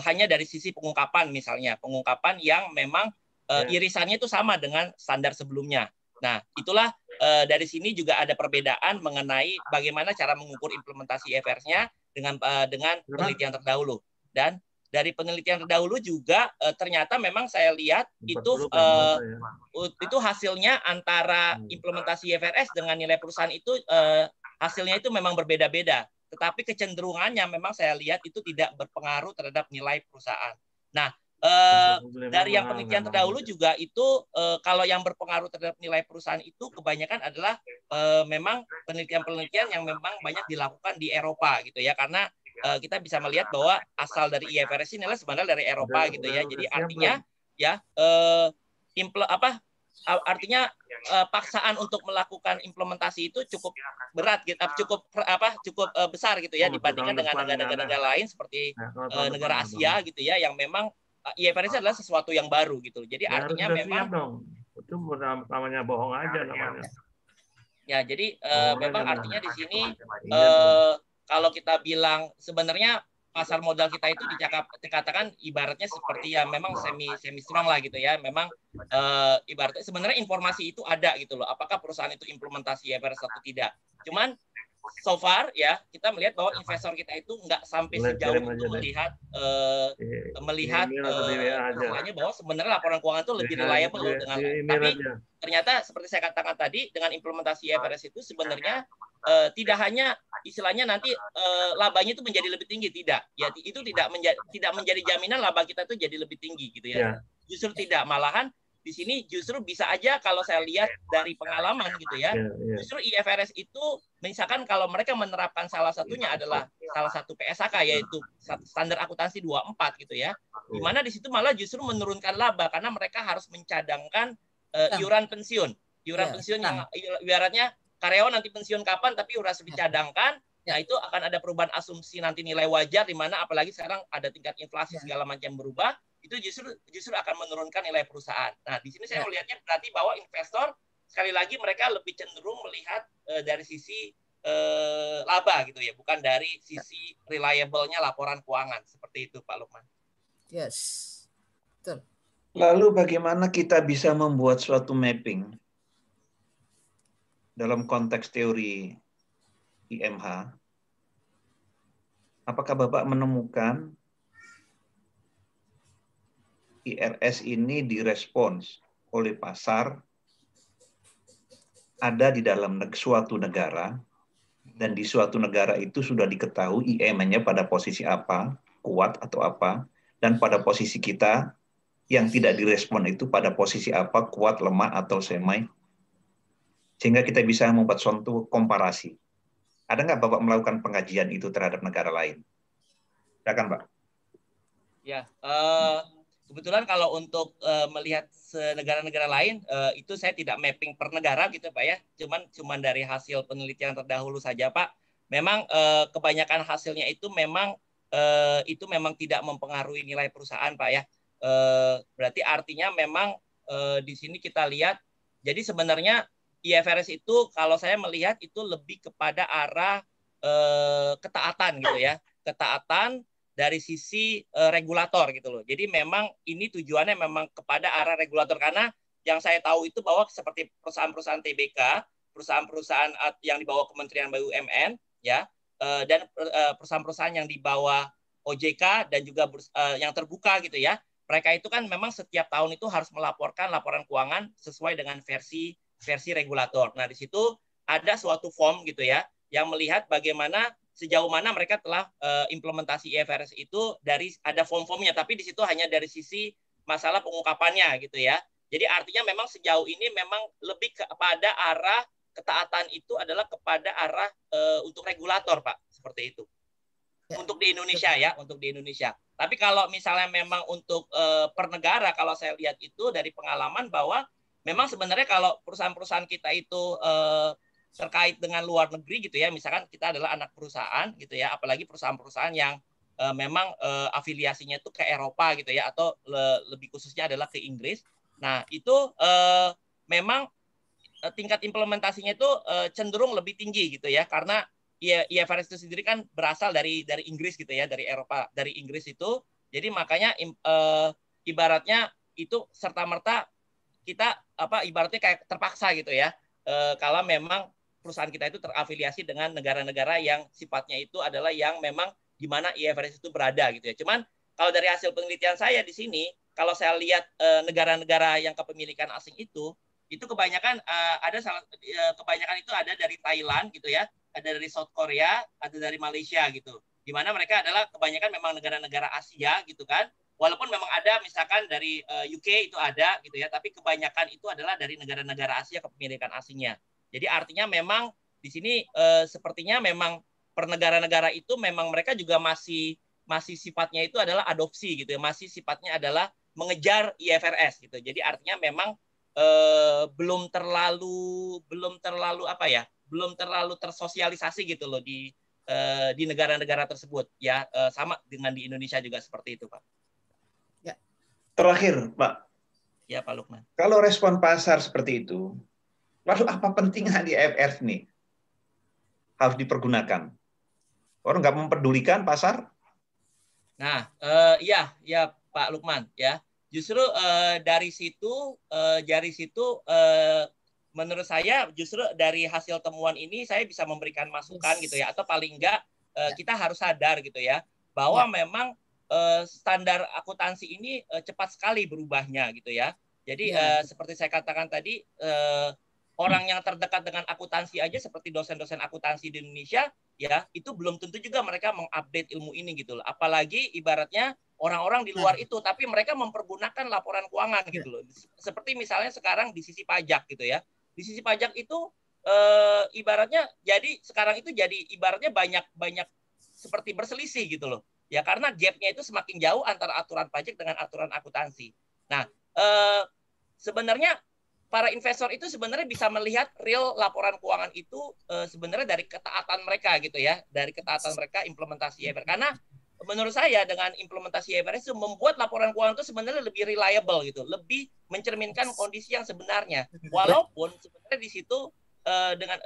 hanya dari sisi pengungkapan misalnya. Pengungkapan yang memang irisannya itu sama dengan standar sebelumnya. Nah, itulah dari sini juga ada perbedaan mengenai bagaimana cara mengukur implementasi IFRS-nya dengan penelitian terdahulu. Dan dari penelitian terdahulu juga ternyata memang saya lihat itu hasilnya antara implementasi IFRS dengan nilai perusahaan itu hasilnya itu memang berbeda-beda. Tetapi kecenderungannya memang saya lihat itu tidak berpengaruh terhadap nilai perusahaan. Nah, dari yang penelitian terdahulu juga itu kalau yang berpengaruh terhadap nilai perusahaan itu kebanyakan adalah memang penelitian-penelitian yang memang banyak dilakukan di Eropa gitu ya, karena kita bisa melihat bahwa asal dari IFRS ini adalah sebenarnya dari Eropa gitu ya. Jadi artinya ya artinya paksaan untuk melakukan implementasi itu cukup berat gitu, cukup besar gitu ya dibandingkan dengan negara-negara lain seperti negara Asia gitu ya, yang memang IFRS adalah sesuatu yang baru gitu. Jadi Ya, artinya harus memang siap dong. Itu namanya bohong aja namanya. ya, jadi memang artinya di sini Iya, kalau kita bilang sebenarnya pasar modal kita itu dikatakan ibaratnya seperti ya memang semi strong lah gitu ya. Memang ibaratnya sebenarnya informasi itu ada gitu loh. Apakah perusahaan itu implementasi IFRS atau tidak. Cuman so far ya kita melihat bahwa investor kita itu nggak sampai sejauh itu melihat istilahnya bahwa sebenarnya laporan keuangan itu lebih reliable dengan tapi ternyata seperti saya katakan tadi dengan implementasi IFRS itu sebenarnya tidak hanya istilahnya nanti labanya itu menjadi lebih tinggi, tidak ya, itu tidak menjadi jaminan laba kita itu jadi lebih tinggi gitu ya. Justru tidak, malahan di sini justru bisa aja kalau saya lihat dari pengalaman gitu ya, justru IFRS itu misalkan kalau mereka menerapkan salah satunya adalah salah satu PSAK yaitu standar akuntansi 24 gitu ya, di mana di situ malah justru menurunkan laba karena mereka harus mencadangkan iuran pensiun yang ibaratnya karyawan nanti pensiun kapan tapi harus dicadangkan. Nah, itu akan ada perubahan asumsi nanti nilai wajar, di mana apalagi sekarang ada tingkat inflasi segala macam berubah, itu justru akan menurunkan nilai perusahaan. Nah, di sini saya melihatnya berarti bahwa investor sekali lagi mereka lebih cenderung melihat dari sisi laba gitu ya, bukan dari sisi reliable-nya laporan keuangan. Seperti itu Pak Lukman. Yes. Betul. Lalu bagaimana kita bisa membuat suatu mapping dalam konteks teori IMH? Apakah Bapak menemukan IRS ini direspons oleh pasar, ada di dalam suatu negara, dan di suatu negara itu sudah diketahui IM-nya pada posisi apa, kuat atau apa, dan pada posisi kita yang tidak direspon itu pada posisi apa, kuat, lemah, atau semai, sehingga kita bisa membuat suatu komparasi. Ada nggak Bapak melakukan pengkajian itu terhadap negara lain? Silakan, Pak. Ya, kebetulan kalau untuk melihat negara-negara lain itu saya tidak mapping per negara gitu Pak ya. Cuman dari hasil penelitian terdahulu saja Pak. Memang kebanyakan hasilnya itu memang tidak mempengaruhi nilai perusahaan Pak ya. Berarti artinya memang di sini kita lihat. Jadi sebenarnya IFRS itu kalau saya melihat itu lebih kepada arah ketaatan gitu ya. Ketaatan dari sisi regulator gitu loh. Jadi memang ini tujuannya memang kepada arah regulator karena yang saya tahu itu bahwa seperti perusahaan-perusahaan TBK, perusahaan-perusahaan yang di bawah Kementerian BUMN ya, dan perusahaan-perusahaan yang di bawah OJK dan juga yang terbuka gitu ya. Mereka itu kan memang setiap tahun itu harus melaporkan laporan keuangan sesuai dengan versi regulator. Nah, di situ ada suatu form gitu ya yang melihat bagaimana sejauh mana mereka telah implementasi IFRS itu dari ada form-formnya, tapi di situ hanya dari sisi masalah pengungkapannya gitu ya. Jadi artinya memang sejauh ini memang lebih kepada arah ketaatan itu adalah kepada arah untuk regulator Pak, seperti itu. Untuk di Indonesia ya, untuk di Indonesia. Tapi kalau misalnya memang untuk per negara, kalau saya lihat itu dari pengalaman bahwa memang sebenarnya kalau perusahaan-perusahaan kita itu terkait dengan luar negeri gitu ya, misalkan kita adalah anak perusahaan gitu ya, apalagi perusahaan-perusahaan yang memang afiliasinya itu ke Eropa gitu ya, atau lebih khususnya adalah ke Inggris. Nah itu memang tingkat implementasinya itu cenderung lebih tinggi gitu ya, karena IFRS itu sendiri kan berasal dari Inggris gitu ya, dari Eropa, dari Inggris itu. Jadi makanya ibaratnya itu serta-merta kita ibaratnya kayak terpaksa gitu ya. Kalau memang perusahaan kita itu terafiliasi dengan negara-negara yang sifatnya itu adalah yang memang di mana IFRS itu berada gitu ya. Cuman kalau dari hasil penelitian saya di sini, kalau saya lihat negara-negara yang kepemilikan asing itu kebanyakan kebanyakan itu ada dari Thailand gitu ya, ada dari South Korea, ada dari Malaysia gitu. Di mana mereka adalah kebanyakan memang negara-negara Asia gitu kan. Walaupun memang ada misalkan dari UK itu ada gitu ya, tapi kebanyakan itu adalah dari negara-negara Asia kepemilikan asingnya. Jadi artinya memang di sini sepertinya memang per negara-negara itu memang mereka juga masih sifatnya itu adalah adopsi gitu ya, masih sifatnya adalah mengejar IFRS gitu. Jadi artinya memang belum terlalu tersosialisasi gitu loh di negara-negara tersebut ya, sama dengan di Indonesia juga seperti itu Pak. Ya. Terakhir Pak. Ya Pak Lukman. Kalau respon pasar seperti itu, lalu apa pentingnya di IFRS nih harus dipergunakan? Orang nggak mempedulikan pasar? Nah, ya Pak Lukman ya. Justru dari situ menurut saya justru dari hasil temuan ini saya bisa memberikan masukan gitu ya, atau paling enggak kita harus sadar gitu ya bahwa memang standar akuntansi ini cepat sekali berubahnya gitu ya. Jadi seperti saya katakan tadi, orang yang terdekat dengan akuntansi aja seperti dosen-dosen akuntansi di Indonesia ya, itu belum tentu juga mereka mengupdate ilmu ini gitu loh. Apalagi ibaratnya orang-orang di luar itu, tapi mereka mempergunakan laporan keuangan gitu loh. Seperti misalnya sekarang di sisi pajak gitu ya. Di sisi pajak itu ibaratnya jadi sekarang itu jadi ibaratnya banyak seperti berselisih gitu loh. Ya karena gap-nya itu semakin jauh antara aturan pajak dengan aturan akuntansi. Nah, sebenarnya para investor itu sebenarnya bisa melihat real laporan keuangan itu sebenarnya dari ketaatan mereka gitu ya, dari ketaatan mereka implementasi IFRS. Karena menurut saya dengan implementasi IFRS itu membuat laporan keuangan itu sebenarnya lebih reliable gitu, lebih mencerminkan kondisi yang sebenarnya. Walaupun sebenarnya di situ dengan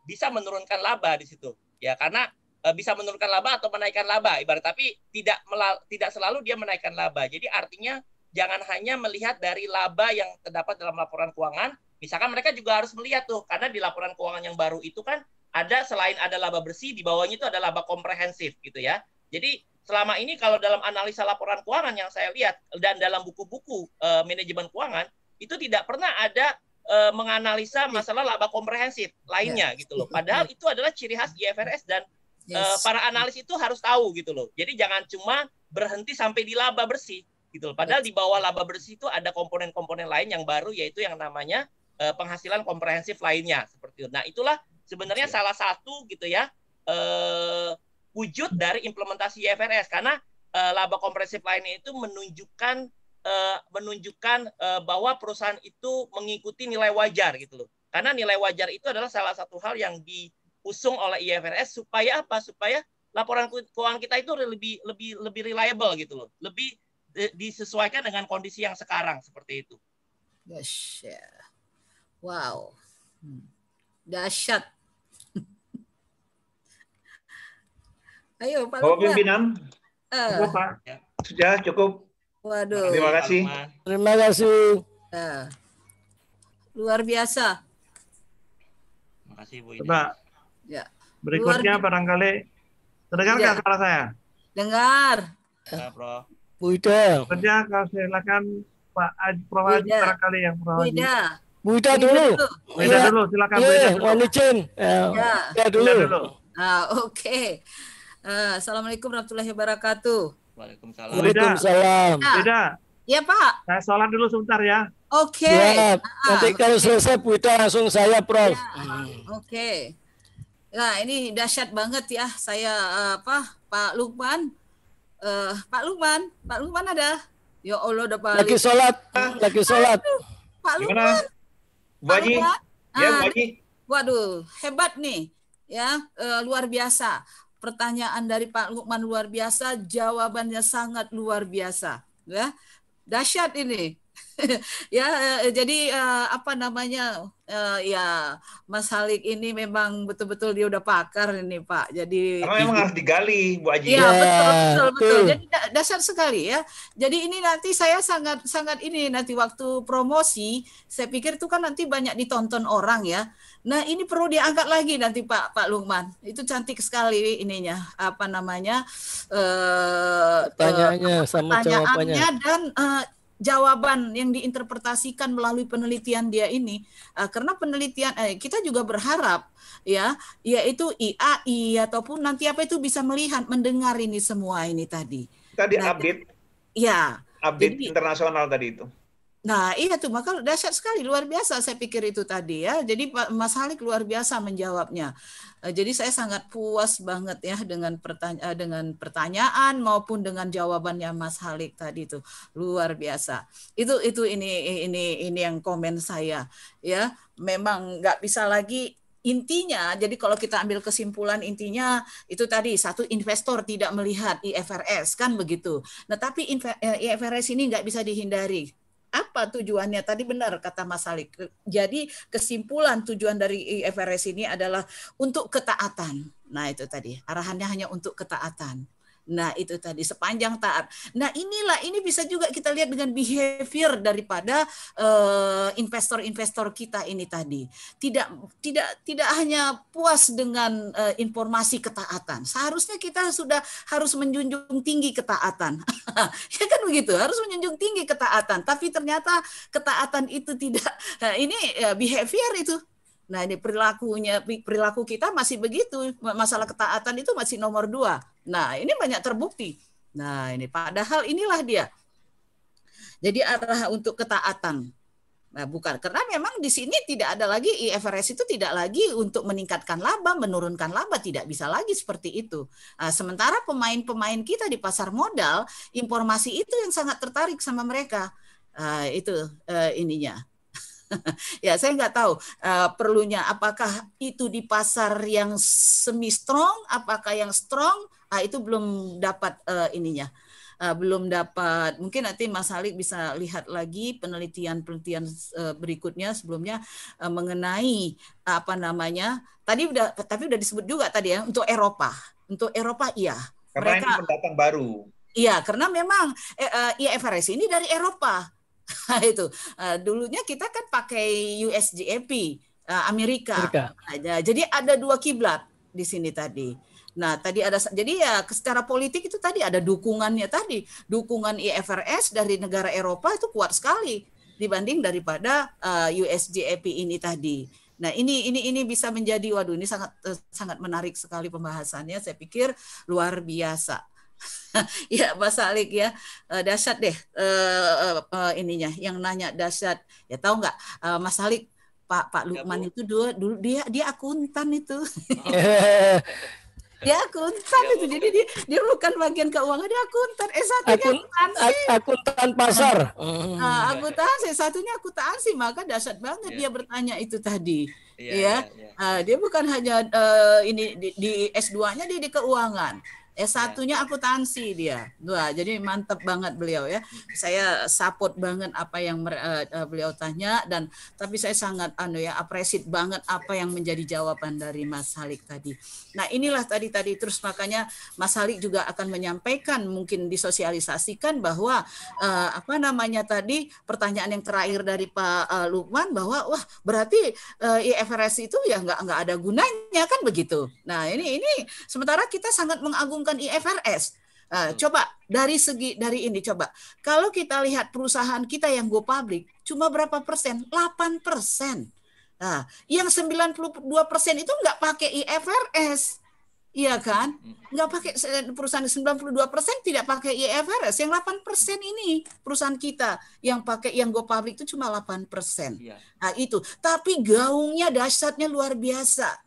bisa menurunkan laba di situ, ya karena bisa menurunkan laba atau menaikkan laba ibarat, tapi tidak selalu dia menaikkan laba. Jadi artinya jangan hanya melihat dari laba yang terdapat dalam laporan keuangan. Misalkan mereka juga harus melihat tuh, karena di laporan keuangan yang baru itu kan ada selain ada laba bersih, di bawahnya itu ada laba komprehensif gitu ya. Jadi selama ini kalau dalam analisa laporan keuangan yang saya lihat dan dalam buku-buku manajemen keuangan itu tidak pernah ada menganalisa masalah laba komprehensif lainnya gitu loh. Padahal itu adalah ciri khas IFRS dan para analis itu harus tahu gitu loh. Jadi jangan cuma berhenti sampai di laba bersih gitu loh. Padahal di bawah laba bersih itu ada komponen-komponen lain yang baru, yaitu yang namanya penghasilan komprehensif lainnya seperti itu. Nah, itulah sebenarnya salah satu gitu ya wujud dari implementasi IFRS, karena laba komprehensif lainnya itu menunjukkan bahwa perusahaan itu mengikuti nilai wajar gitu loh. Karena nilai wajar itu adalah salah satu hal yang diusung oleh IFRS supaya apa? Supaya laporan keuangan kita itu lebih reliable gitu loh. Lebih disesuaikan dengan kondisi yang sekarang seperti itu. Dahsyat. Wow. Dahsyat. Ayo Pak Bapak Lukman. pimpinan, Cukup, Pak. sudah cukup. Waduh. Terima kasih. Terima kasih. Luar biasa. Terima kasih Bu Ida. Coba Ya. berikutnya barangkali terdengar nggak Ya. suara saya? Dengar. Ya, Prof. Bu Ida. Kerja, kalau silakan Pak Prof Haji Ida. barangkali yang Prof Haji. Wida. Bu Ida dulu. Bu Ida dulu, silakan Bu Ida dulu. Mohon izin. Ya. Ida Bu dulu. Ida dulu. Oke. Assalamualaikum warahmatullahi wabarakatuh. Waalaikumsalam. Waalaikumsalam. Ya. Bu Ida, Ya Pak. saya sholat dulu sebentar ya. Oke. Siap. Nanti kalau selesai Bu Ida langsung saya, Prof. Oke. Nah, ini dahsyat banget ya. Saya Pak Lukman. Pak Lukman ada? Ya Allah udah balik. Lagi sholat. Pak Gimana? Lukman. Bu Haji? Lukman? Ya, Bu Haji. Waduh, hebat nih. Ya, luar biasa. Pertanyaan dari Pak Lukman luar biasa, jawabannya sangat luar biasa. Ya, dahsyat ini. Ya, jadi ya Mas Halik ini memang betul-betul dia udah pakar ini Pak. Jadi Karena memang harus digali, Bu Haji. iya, betul. betul. Jadi dasar sekali ya. Jadi ini nanti saya sangat ini nanti waktu promosi, saya pikir itu kan nanti banyak ditonton orang ya. Nah, ini perlu diangkat lagi nanti Pak Lukman. Itu cantik sekali ininya, Pertanyaannya sama jawabannya. pertanyaannya dan jawaban yang diinterpretasikan melalui penelitian dia ini. Karena penelitian kita juga berharap ya, yaitu IAI ataupun nanti apa itu bisa melihat, mendengar ini semua ini tadi. Tadi Nah, update Ya. Jadi- internasional tadi itu. Nah, iya tuh, maka dahsyat sekali, luar biasa saya pikir itu tadi ya. Jadi Pak Mas Halik luar biasa menjawabnya. Jadi saya sangat puas banget ya dengan pertanyaan maupun dengan jawabannya Mas Halik tadi itu luar biasa. Itu ini yang komen saya ya. Memang nggak bisa lagi. Intinya, jadi kalau kita ambil kesimpulan intinya itu tadi satu, investor tidak melihat IFRS kan begitu. Nah tapi IFRS ini nggak bisa dihindari. Apa tujuannya? Tadi benar kata Mas Halik. Jadi kesimpulan tujuan dari IFRS ini adalah untuk ketaatan. Nah itu tadi arahannya hanya untuk ketaatan. Nah itu tadi sepanjang taat. Nah ini bisa juga kita lihat dengan behavior daripada investor-investor kita ini tadi. Tidak hanya puas dengan informasi ketaatan. Seharusnya kita sudah harus menjunjung tinggi ketaatan. Ya kan begitu, harus menjunjung tinggi ketaatan. Tapi ternyata ketaatan itu tidak. Nah, ini behavior itu. Nah ini perilaku kita masih begitu. Masalah ketaatan itu masih nomor 2. Nah ini banyak terbukti. Nah ini padahal inilah dia. Jadi arah untuk ketaatan. Nah bukan, karena memang di sini tidak ada lagi, IFRS itu tidak lagi untuk meningkatkan laba, menurunkan laba, tidak bisa lagi seperti itu. Nah, sementara pemain-pemain kita di pasar modal, informasi itu yang sangat tertarik sama mereka. Itu ininya. Ya saya nggak tahu perlunya apakah itu di pasar yang semi strong, apakah yang strong, itu belum dapat ininya, belum dapat. Mungkin nanti Mas Halik bisa lihat lagi penelitian berikutnya sebelumnya mengenai tapi udah disebut juga tadi ya untuk Eropa iya. Karena ini pendatang baru. Iya, karena memang IFRS ini dari Eropa. Itu dulunya kita kan pakai USGAP Amerika. Nah, jadi ada 2 kiblat di sini tadi. Nah tadi jadi ya secara politik itu tadi ada dukungannya tadi, dukungan IFRS dari negara Eropa itu kuat sekali dibanding daripada USGAP ini tadi. Nah ini bisa menjadi waduh ini sangat menarik sekali pembahasannya. Saya pikir luar biasa. Ya Mas Halik ya, dahsyat deh ininya yang nanya dahsyat. Ya tahu nggak Mas Halik Pak Lukman itu dulu dia akuntan itu. Dia akuntan itu, jadi dia bukan bagian keuangan, dia akuntan. S1-nya akuntansi. Akuntan pasar. Akuntansi, satunya akuntansi, maka dahsyat banget dia bertanya itu tadi. Dia bukan hanya ini di S2-nya dia di keuangan. S1-nya akuntansi dia. Wah, jadi mantap banget beliau ya. Saya support banget apa yang beliau tanya, dan tapi saya sangat appreciate banget apa yang menjadi jawaban dari Mas Halik tadi. Nah, inilah tadi terus makanya Mas Halik juga akan menyampaikan, mungkin disosialisasikan bahwa tadi pertanyaan yang terakhir dari Pak Lukman bahwa wah berarti IFRS itu ya nggak ada gunanya kan begitu. Nah, ini sementara kita sangat mengagungkan IFRS. Coba dari ini coba. Kalau kita lihat perusahaan kita yang go public cuma berapa persen? 8%. Nah, yang 92% itu nggak pakai IFRS. Iya kan? Nggak pakai, perusahaan 92% tidak pakai IFRS. Yang 8% ini perusahaan kita yang pakai, yang go public itu cuma 8%. Nah, itu. Tapi gaungnya dahsyatnya luar biasa.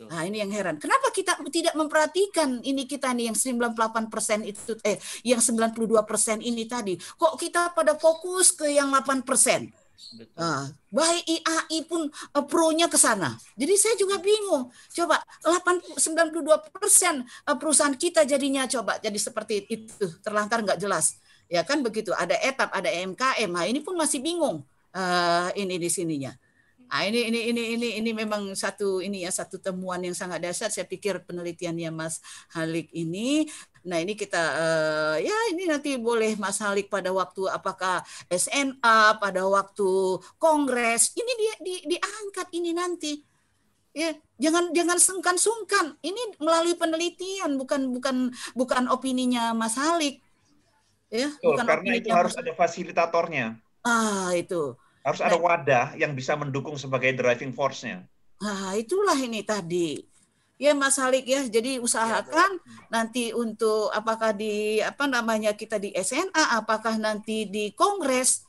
Nah, ini yang heran. Kenapa kita tidak memperhatikan ini kita nih yang 98% itu yang 92% ini tadi. Kok kita pada fokus ke yang 8%? Baik IAI pun pro-nya ke sana. Jadi saya juga bingung. Coba 92% perusahaan kita jadinya coba jadi seperti itu, terlantar nggak jelas. Ya kan begitu. Ada etap, ada MKM. Nah, ini pun masih bingung ini di sininya. Nah, ini memang satu temuan yang sangat dahsyat. Saya pikir penelitiannya Mas Halik ini. Nah, ini kita ini nanti boleh Mas Halik pada waktu apakah SNA, pada waktu kongres ini diangkat ini nanti. Ya, jangan sungkan-sungkan. Ini melalui penelitian, bukan opininya Mas Halik. Ya, bukan karena itu harus ada fasilitatornya. Itu. Harus ada wadah yang bisa mendukung sebagai driving force-nya. Nah, itulah ini tadi. Ya Mas Halik ya, jadi usahakan nanti untuk apakah kita di SNA, apakah nanti di kongres,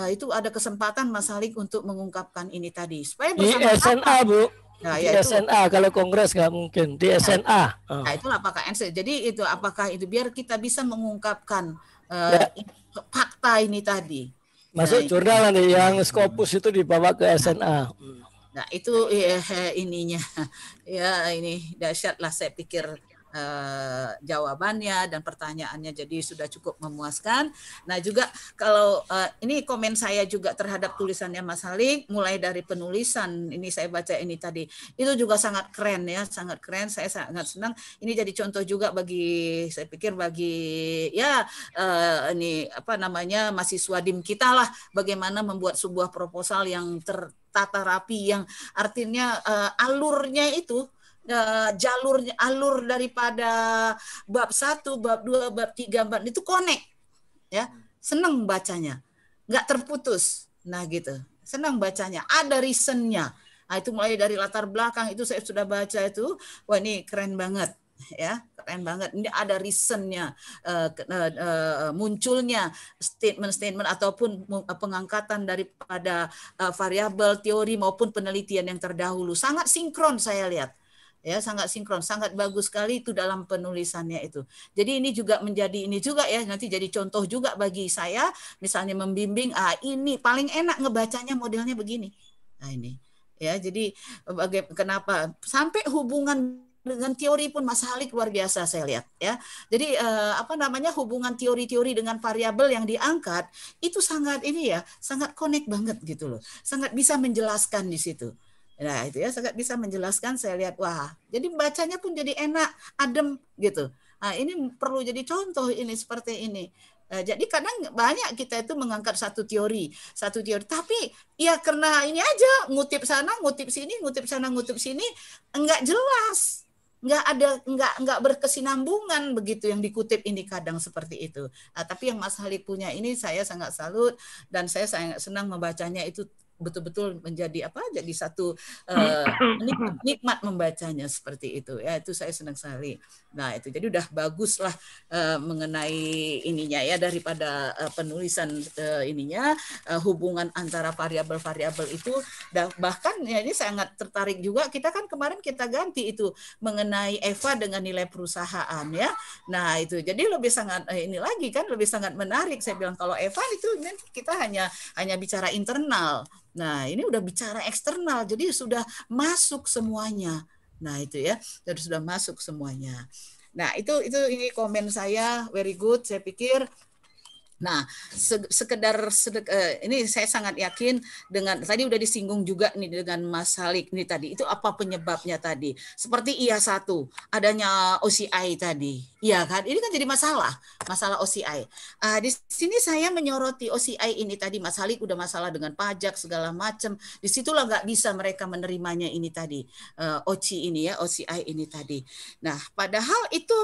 itu ada kesempatan Mas Halik untuk mengungkapkan ini tadi. Supaya di SNA, Bu. Nah, di SNA, kalau kongres nggak mungkin. Di SNA. Nah, itulah apakah NC. Jadi itu apakah itu biar kita bisa mengungkapkan fakta ini tadi. Masuk jurnal nanti yang Scopus itu dibawa ke SNA. Nah, itu ininya. Ya, ini dahsyat lah saya pikir jawabannya dan pertanyaannya, jadi sudah cukup memuaskan. Nah, juga kalau ini komen saya juga terhadap tulisannya Mas Halik, mulai dari penulisan ini saya baca ini tadi, itu juga sangat keren ya, sangat keren. Saya sangat senang. Ini jadi contoh juga bagi, saya pikir bagi ini mahasiswa DIM kita lah, bagaimana membuat sebuah proposal yang tertata rapi, yang artinya alurnya itu alur daripada bab 1, bab 2, bab 3, bab itu connect ya, senang bacanya, nggak terputus. Nah gitu, senang bacanya, ada reasonnya. Nah, itu mulai dari latar belakang itu saya sudah baca itu, wah ini keren banget ya, keren banget. Ini ada reasonnya, munculnya statement ataupun pengangkatan daripada variabel teori maupun penelitian yang terdahulu, sangat sinkron saya lihat. Ya, sangat sinkron, sangat bagus sekali itu dalam penulisannya itu. Jadi ini juga menjadi ini juga ya, nanti jadi contoh juga bagi saya, misalnya membimbing, ini paling enak ngebacanya modelnya begini. Nah ini, ya jadi kenapa sampai hubungan dengan teori pun Mas Halik luar biasa saya lihat ya. Jadi hubungan teori-teori dengan variabel yang diangkat itu sangat ini ya, sangat connect banget gitu loh, sangat bisa menjelaskan di situ. Nah itu ya, sangat bisa menjelaskan, saya lihat wah jadi bacanya pun jadi enak, adem gitu. Nah ini perlu jadi contoh ini seperti ini. Jadi kadang banyak kita itu mengangkat satu teori, tapi ya karena ini aja ngutip sana, ngutip sini, ngutip sana, ngutip sini, enggak jelas, enggak berkesinambungan begitu yang dikutip ini kadang seperti itu. Nah, tapi yang Mas Halik punya ini saya sangat salut dan saya sangat senang membacanya itu betul-betul menjadi apa? Jadi satu nikmat membacanya seperti itu ya. Itu saya senang sekali. Nah, itu jadi udah bagus lah mengenai ininya ya, daripada penulisan ininya hubungan antara variabel-variabel itu. Dan bahkan ya ini sangat tertarik juga, kita kan kemarin kita ganti itu mengenai Eva dengan nilai perusahaan ya. Nah, itu jadi lebih sangat ini lagi kan, lebih sangat menarik. Saya bilang kalau Eva itu kita hanya bicara internal. Nah, ini udah bicara eksternal, jadi sudah masuk semuanya. Nah, itu ya, sudah masuk semuanya. Nah, itu ini komen saya, very good, saya pikir. Nah, sekedar ini saya sangat yakin dengan tadi udah disinggung juga nih dengan Mas Halik nih tadi. Itu apa penyebabnya tadi? Seperti IA1, adanya OCI tadi. Iya kan? Ini kan jadi masalah OCI. Di sini saya menyoroti OCI ini tadi, Mas Halik udah masalah dengan pajak segala macam. Disitulah nggak bisa mereka menerimanya ini tadi. OCI ini tadi. Nah, padahal itu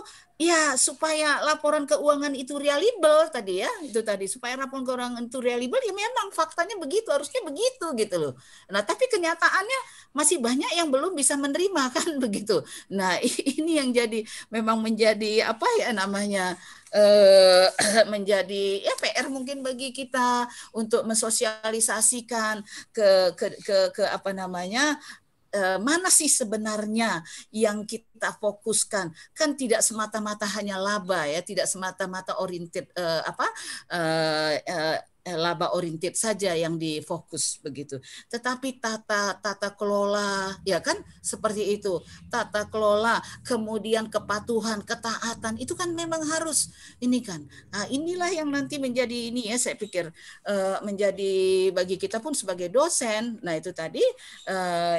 ya supaya laporan keuangan itu reliable tadi ya, itu tadi supaya laporan keuangan itu reliable ya memang faktanya begitu, harusnya begitu gitu loh. Nah, tapi kenyataannya masih banyak yang belum bisa menerima kan begitu. Nah, ini yang jadi memang menjadi apa ya namanya menjadi ya PR mungkin bagi kita untuk mensosialisasikan ke apa namanya mana sih sebenarnya yang kita fokuskan, kan tidak semata-mata hanya laba ya, tidak semata-mata oriented laba oriented saja yang difokus begitu, tetapi tata kelola ya kan seperti itu, tata kelola, kemudian kepatuhan, ketaatan itu kan memang harus ini kan. Nah, inilah yang nanti menjadi ini ya, saya pikir menjadi bagi kita pun sebagai dosen. Nah, itu tadi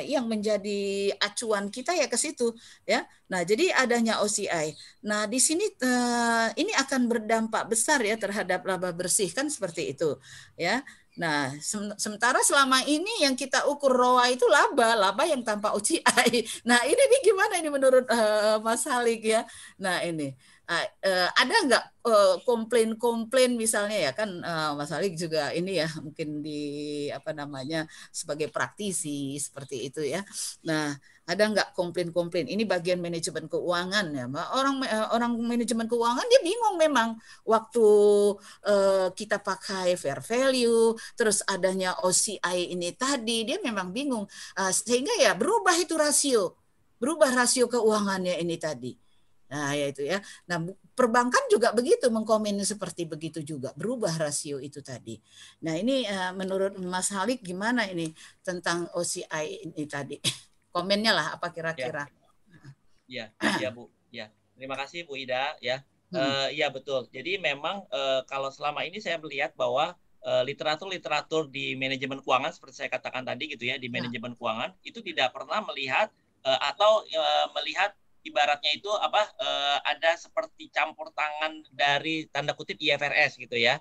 yang menjadi acuan kita ya ke situ ya. Nah, jadi adanya OCI. Nah, di sini ini akan berdampak besar ya terhadap laba bersih kan seperti itu ya. Nah, sementara selama ini yang kita ukur ROA itu laba yang tanpa OCI. Nah, ini gimana ini menurut Mas Halik ya? Nah, ini ada nggak komplain misalnya ya kan Mas Halik juga ini ya mungkin di apa namanya sebagai praktisi seperti itu ya. Nah, ada nggak komplain ini bagian manajemen keuangan ya, orang manajemen keuangan dia bingung memang waktu kita pakai fair value terus adanya OCI ini tadi dia memang bingung sehingga ya berubah rasio keuangannya ini tadi. Nah, ya itu ya. Nah, perbankan juga begitu mengkomen seperti begitu juga, berubah rasio itu tadi. Nah, ini menurut Mas Halik gimana ini tentang OCI ini tadi? Komennya lah apa kira-kira? Ya, Bu. Ya, terima kasih Bu Ida ya. Ya betul. Jadi memang kalau selama ini saya melihat bahwa literatur di manajemen keuangan seperti saya katakan tadi gitu ya, di manajemen keuangan itu tidak pernah melihat atau melihat ibaratnya itu ada seperti campur tangan dari tanda kutip IFRS gitu ya.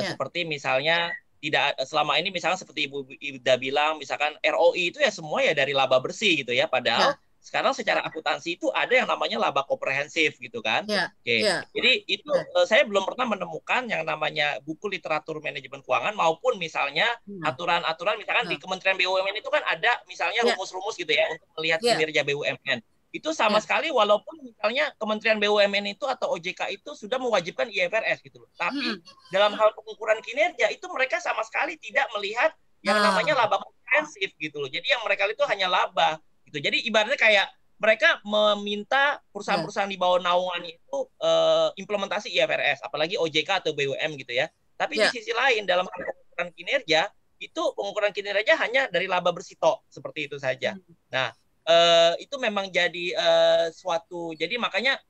Seperti misalnya tidak selama ini misalnya seperti Ibu Ida bilang misalkan ROI itu ya semua ya dari laba bersih gitu ya, padahal sekarang secara akuntansi itu ada yang namanya laba komprehensif gitu kan. Jadi itu saya belum pernah menemukan yang namanya buku literatur manajemen keuangan maupun misalnya aturan-aturan misalkan di Kementerian BUMN itu kan ada misalnya rumus-rumus gitu ya untuk melihat kinerja BUMN. Itu sama sekali walaupun misalnya Kementerian BUMN itu atau OJK itu sudah mewajibkan IFRS gitu loh. Tapi dalam hal pengukuran kinerja itu mereka sama sekali tidak melihat yang namanya laba komprehensif gitu loh. Jadi yang mereka itu hanya laba gitu. Jadi ibaratnya kayak mereka meminta perusahaan-perusahaan di bawah naungan itu implementasi IFRS, apalagi OJK atau BUM gitu ya. Tapi di sisi lain dalam hal pengukuran kinerja itu pengukuran kinerja hanya dari laba bersih seperti itu saja. Nah, itu memang jadi suatu, jadi makanya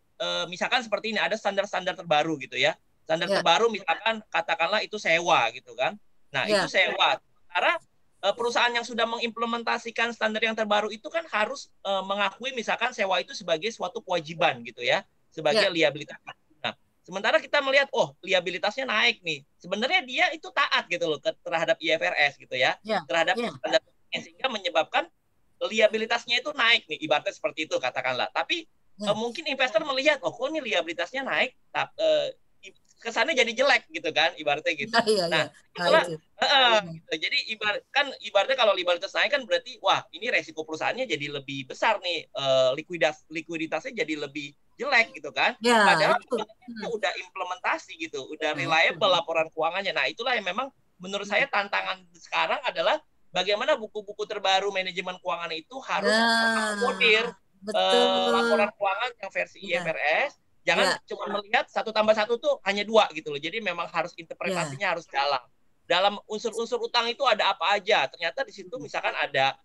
misalkan seperti ini ada standar-standar terbaru gitu ya, standar terbaru misalkan katakanlah itu sewa gitu kan, nah itu sewa, sementara perusahaan yang sudah mengimplementasikan standar yang terbaru itu kan harus mengakui misalkan sewa itu sebagai suatu kewajiban gitu ya, sebagai liabilitas. Nah, sementara kita melihat liabilitasnya naik nih, sebenarnya dia itu taat gitu loh terhadap IFRS gitu ya, terhadap standar sehingga menyebabkan liabilitasnya itu naik nih, ibaratnya seperti itu katakanlah. Tapi mungkin investor melihat, kok ini liabilitasnya naik, kesannya jadi jelek gitu kan, ibaratnya gitu. Iya, Nah, iya. itulah Itu. gitu. Jadi ibaratnya kalau liabilitas naik kan berarti wah ini resiko perusahaannya jadi lebih besar nih, likuiditasnya jadi lebih jelek gitu kan. Ya, Padahal itu. sebenarnya udah implementasi gitu, udah Nah, reliable laporan keuangannya. Nah, itulah yang memang menurut saya tantangan sekarang adalah bagaimana buku-buku terbaru manajemen keuangan itu harus mengakomodir betul. laporan keuangan yang versi Ya. IFRS. Jangan cuma melihat 1+1 tuh hanya 2 gitu loh. Jadi memang harus interpretasinya harus dalam. Dalam unsur-unsur utang itu ada apa aja? Ternyata di situ misalkan ada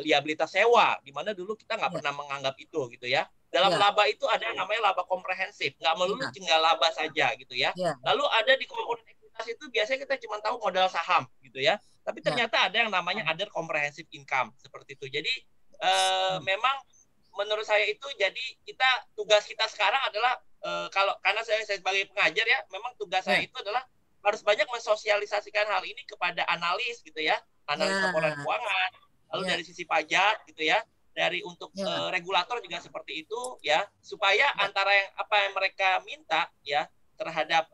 liabilitas sewa, di mana dulu kita nggak pernah menganggap itu gitu ya. Dalam laba itu ada yang namanya laba komprehensif, nggak melulu tinggal laba saja gitu ya. Lalu ada di komponen ekuitas itu biasanya kita cuma tahu modal saham gitu ya. Tapi ternyata ada yang namanya other comprehensive income seperti itu. Jadi memang menurut saya itu jadi tugas kita sekarang adalah karena saya sebagai pengajar ya, memang tugas saya itu adalah harus banyak mensosialisasikan hal ini kepada analis gitu ya, analis laporan keuangan, lalu dari sisi pajak gitu ya, dari untuk regulator juga seperti itu ya, supaya antara apa yang mereka minta ya terhadap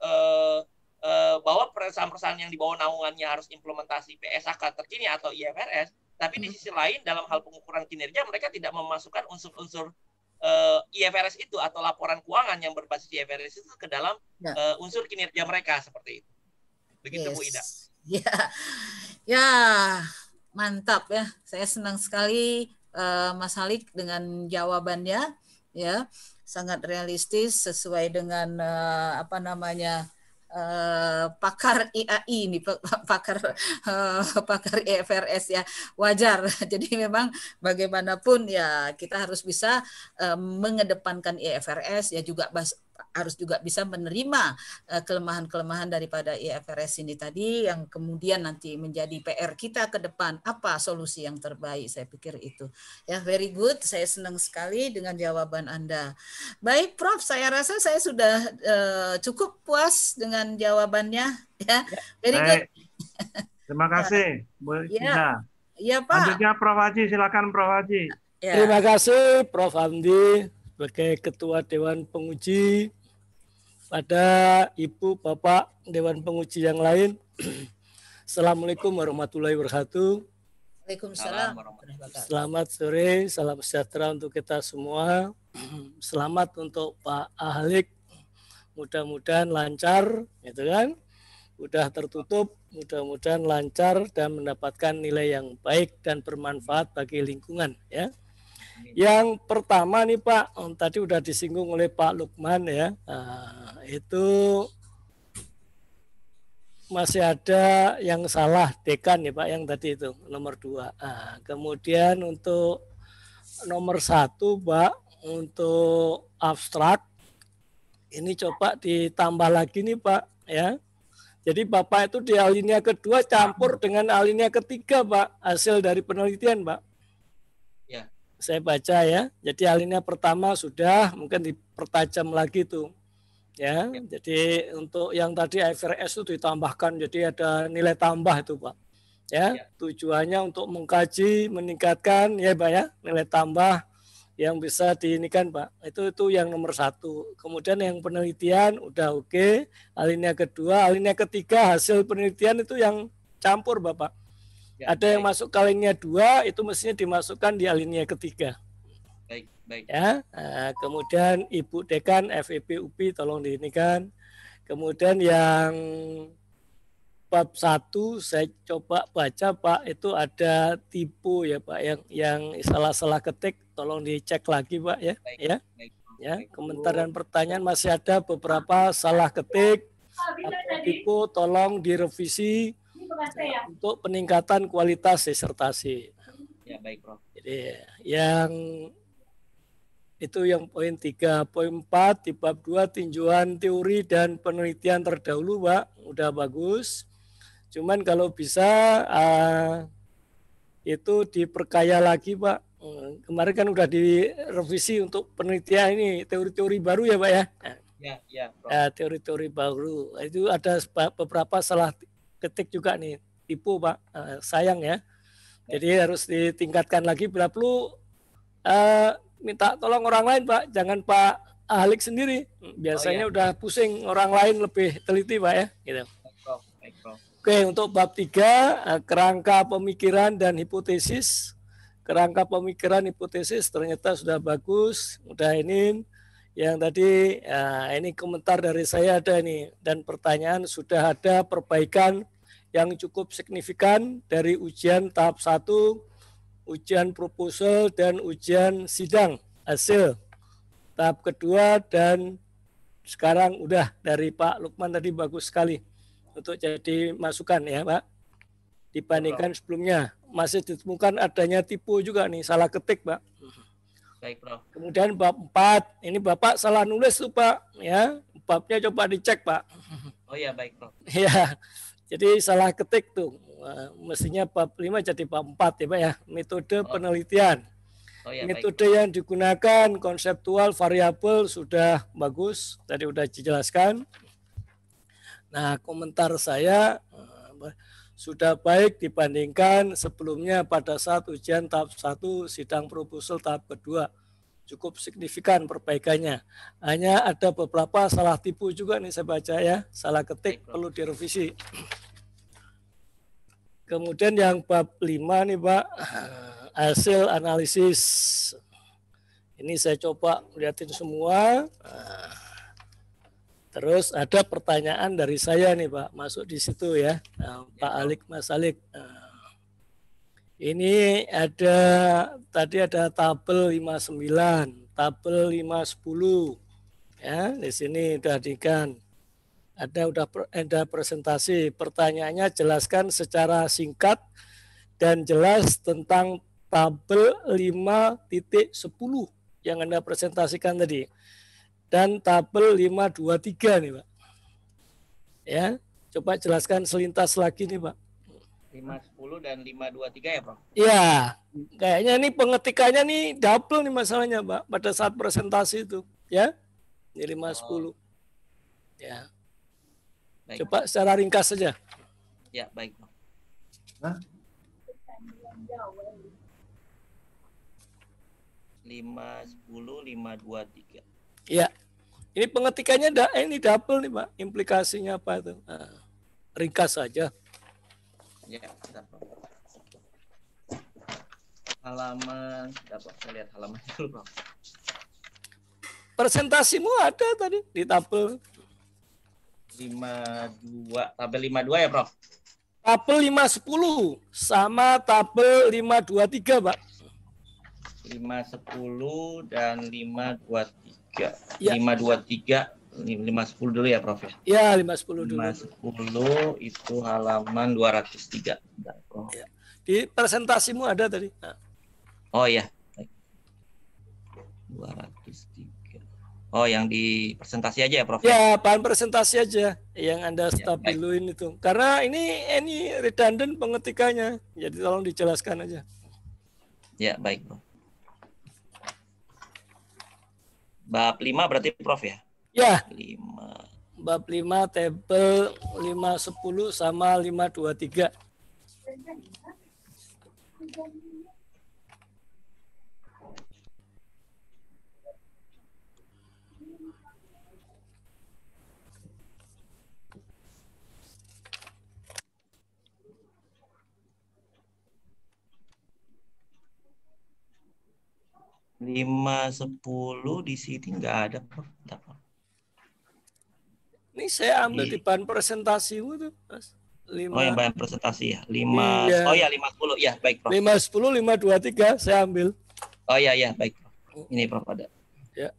bahwa perusahaan-perusahaan yang di bawah naungannya harus implementasi PSAK terkini atau IFRS, tapi di sisi lain dalam hal pengukuran kinerja mereka tidak memasukkan unsur-unsur IFRS itu atau laporan keuangan yang berbasis IFRS itu ke dalam unsur kinerja mereka seperti itu. Begitu Bu Ida. Ya, mantap ya. Saya senang sekali Mas Halik dengan jawabannya ya, sangat realistis sesuai dengan pakar IAI ini, pakar IFRS ya, wajar. Jadi memang bagaimanapun ya kita harus bisa mengedepankan IFRS ya, juga harus juga bisa menerima kelemahan-kelemahan daripada IFRS ini tadi yang kemudian nanti menjadi PR kita ke depan, apa solusi yang terbaik. Saya pikir itu ya, very good. Saya senang sekali dengan jawaban Anda. Baik Prof, saya rasa saya sudah cukup puas dengan jawabannya ya. Very good. Terima kasih Bu Ida. Iya Pak. Selanjutnya Prof Haji, silakan Prof Haji. Terima kasih Prof Hamdi sebagai Ketua Dewan Penguji, pada Ibu, Bapak, Dewan Penguji yang lain. Assalamualaikum warahmatullahi wabarakatuh. Waalaikumsalam. Selamat sore, salam sejahtera untuk kita semua. Selamat untuk Pak Halik. Mudah-mudahan lancar, gitu kan? Udah tertutup, mudah-mudahan lancar dan mendapatkan nilai yang baik dan bermanfaat bagi lingkungan, ya. Yang pertama nih Pak, tadi udah disinggung oleh Pak Lukman ya, itu masih ada yang salah dekan ya Pak, yang tadi itu nomor 2. Kemudian untuk nomor 1 Pak, untuk abstrak ini coba ditambah lagi nih Pak ya. Jadi Bapak itu di alinea kedua campur dengan alinea ketiga Pak, hasil dari penelitian Pak. Saya baca ya, jadi alinea pertama sudah, mungkin dipertajam lagi tuh ya. Jadi untuk yang tadi IFRS itu ditambahkan, jadi ada nilai tambah itu Pak ya. Tujuannya untuk mengkaji, meningkatkan ya Pak ya, nilai tambah yang bisa diinikan Pak. Itu yang nomor 1. Kemudian yang penelitian udah oke. Alinea kedua, alinea ketiga hasil penelitian itu yang campur Bapak. Ada yang masuk ke alinea 2, itu mestinya dimasukkan di alinea ketiga. Baik. Ya, kemudian Ibu Dekan FEB UPI tolong diinikan. Kemudian yang bab 1 saya coba baca Pak, itu ada tipu ya Pak, yang salah-salah ketik, tolong dicek lagi Pak ya. Ya, komentar dan pertanyaan masih ada beberapa salah ketik atau tipu, tolong direvisi untuk peningkatan kualitas disertasi. Ya, baik, Prof. Jadi yang itu yang poin 3, poin 4 di bab 2 tinjauan teori dan penelitian terdahulu, Pak, udah bagus. Cuman kalau bisa itu diperkaya lagi, Pak. Kemarin kan udah direvisi untuk penelitian ini, teori-teori baru ya, Pak ya. Ya, Prof. Teori-teori baru. Itu ada beberapa salah ketik juga nih, tipu Pak, sayang ya. Jadi harus ditingkatkan lagi, bila perlu minta tolong orang lain Pak, jangan Pak Alik sendiri. Biasanya udah pusing, orang lain lebih teliti Pak ya. Gitu. Baik, Prof. Oke, untuk bab 3, kerangka pemikiran dan hipotesis. Kerangka pemikiran hipotesis ternyata sudah bagus, udah ini. Yang tadi, ini komentar dari saya ada ini. Dan pertanyaan sudah ada perbaikan yang cukup signifikan dari ujian tahap 1, ujian proposal, dan ujian sidang hasil. Tahap kedua, dan sekarang udah dari Pak Lukman tadi bagus sekali. Untuk jadi masukan ya Pak, dibandingkan sebelumnya masih ditemukan adanya tipu juga nih, salah ketik Pak. Baik, Prof. Kemudian bab 4, ini Bapak salah nulis tuh Pak ya, babnya coba dicek Pak. Oh ya, baik, Prof. Ya, jadi salah ketik tuh, mestinya bab 5 jadi bab 4 ya Pak ya, metode penelitian. Oh ya, Metode yang digunakan konseptual variabel sudah bagus, tadi udah dijelaskan. Nah, komentar saya sudah baik dibandingkan sebelumnya pada saat ujian tahap 1, sidang proposal tahap kedua. Cukup signifikan perbaikannya. Hanya ada beberapa salah tipu juga nih saya baca ya, salah ketik perlu direvisi. Kemudian yang bab 5 nih Pak, hasil analisis. Ini saya coba lihatin semua. Terus ada pertanyaan dari saya nih Pak, masuk di situ ya, Pak Alik, Mas Alik. Ini ada, tadi ada tabel 59, tabel 510. Ya, di sini udah dikan. Ada presentasi. Pertanyaannya jelaskan secara singkat dan jelas tentang tabel 5.10 yang Anda presentasikan tadi. Dan tabel 523 nih Pak. Ya, coba jelaskan selintas lagi nih Pak. 510 dan 523 ya, Prof? Iya, kayaknya ini pengetikannya nih double nih masalahnya Pak pada saat presentasi itu, ya. Ini 510. Ya. Baik. Coba secara ringkas saja. Ya, baik, Prof. Hah? 510, 523. Iya. Ini pengetikannya ini double nih Pak. Implikasinya apa itu? Nah, ringkas saja. Ya, dapat. Halaman, dapat saya lihat halaman dulu, Prof. Presentasimu ada tadi di tabel 52, tabel 52 ya, Prof? tabel 510 sama tabel 523, Pak. 510 dan 523. Ya. 523, 510 dulu ya, Prof ya. Ya, 510 dulu. 510 itu halaman 203. Bentar, Prof. Ya. Di presentasimu ada tadi. Nah. Oh ya. 203. Oh, yang di presentasi aja ya, Prof? Ya, bahan presentasi aja yang Anda Ya, stabiluin itu. Karena ini redundant pengetikannya. Jadi tolong dijelaskan aja. Ya, baik, Prof. Bab 5 berarti, Prof ya? Ya. 5. Bab 5 tabel 510 sama 523. Lima 10 di sini nggak ada, Prof. Ini saya ambil di bahan presentasimu tuh, Mas. 5. Oh, yang bahan presentasi ya. 5. Iya. Oh ya, 510 ya, baik, Prof. 510 523 saya ambil. Oh ya, ya, baik, Prof. Ini, Prof, ada. Ya.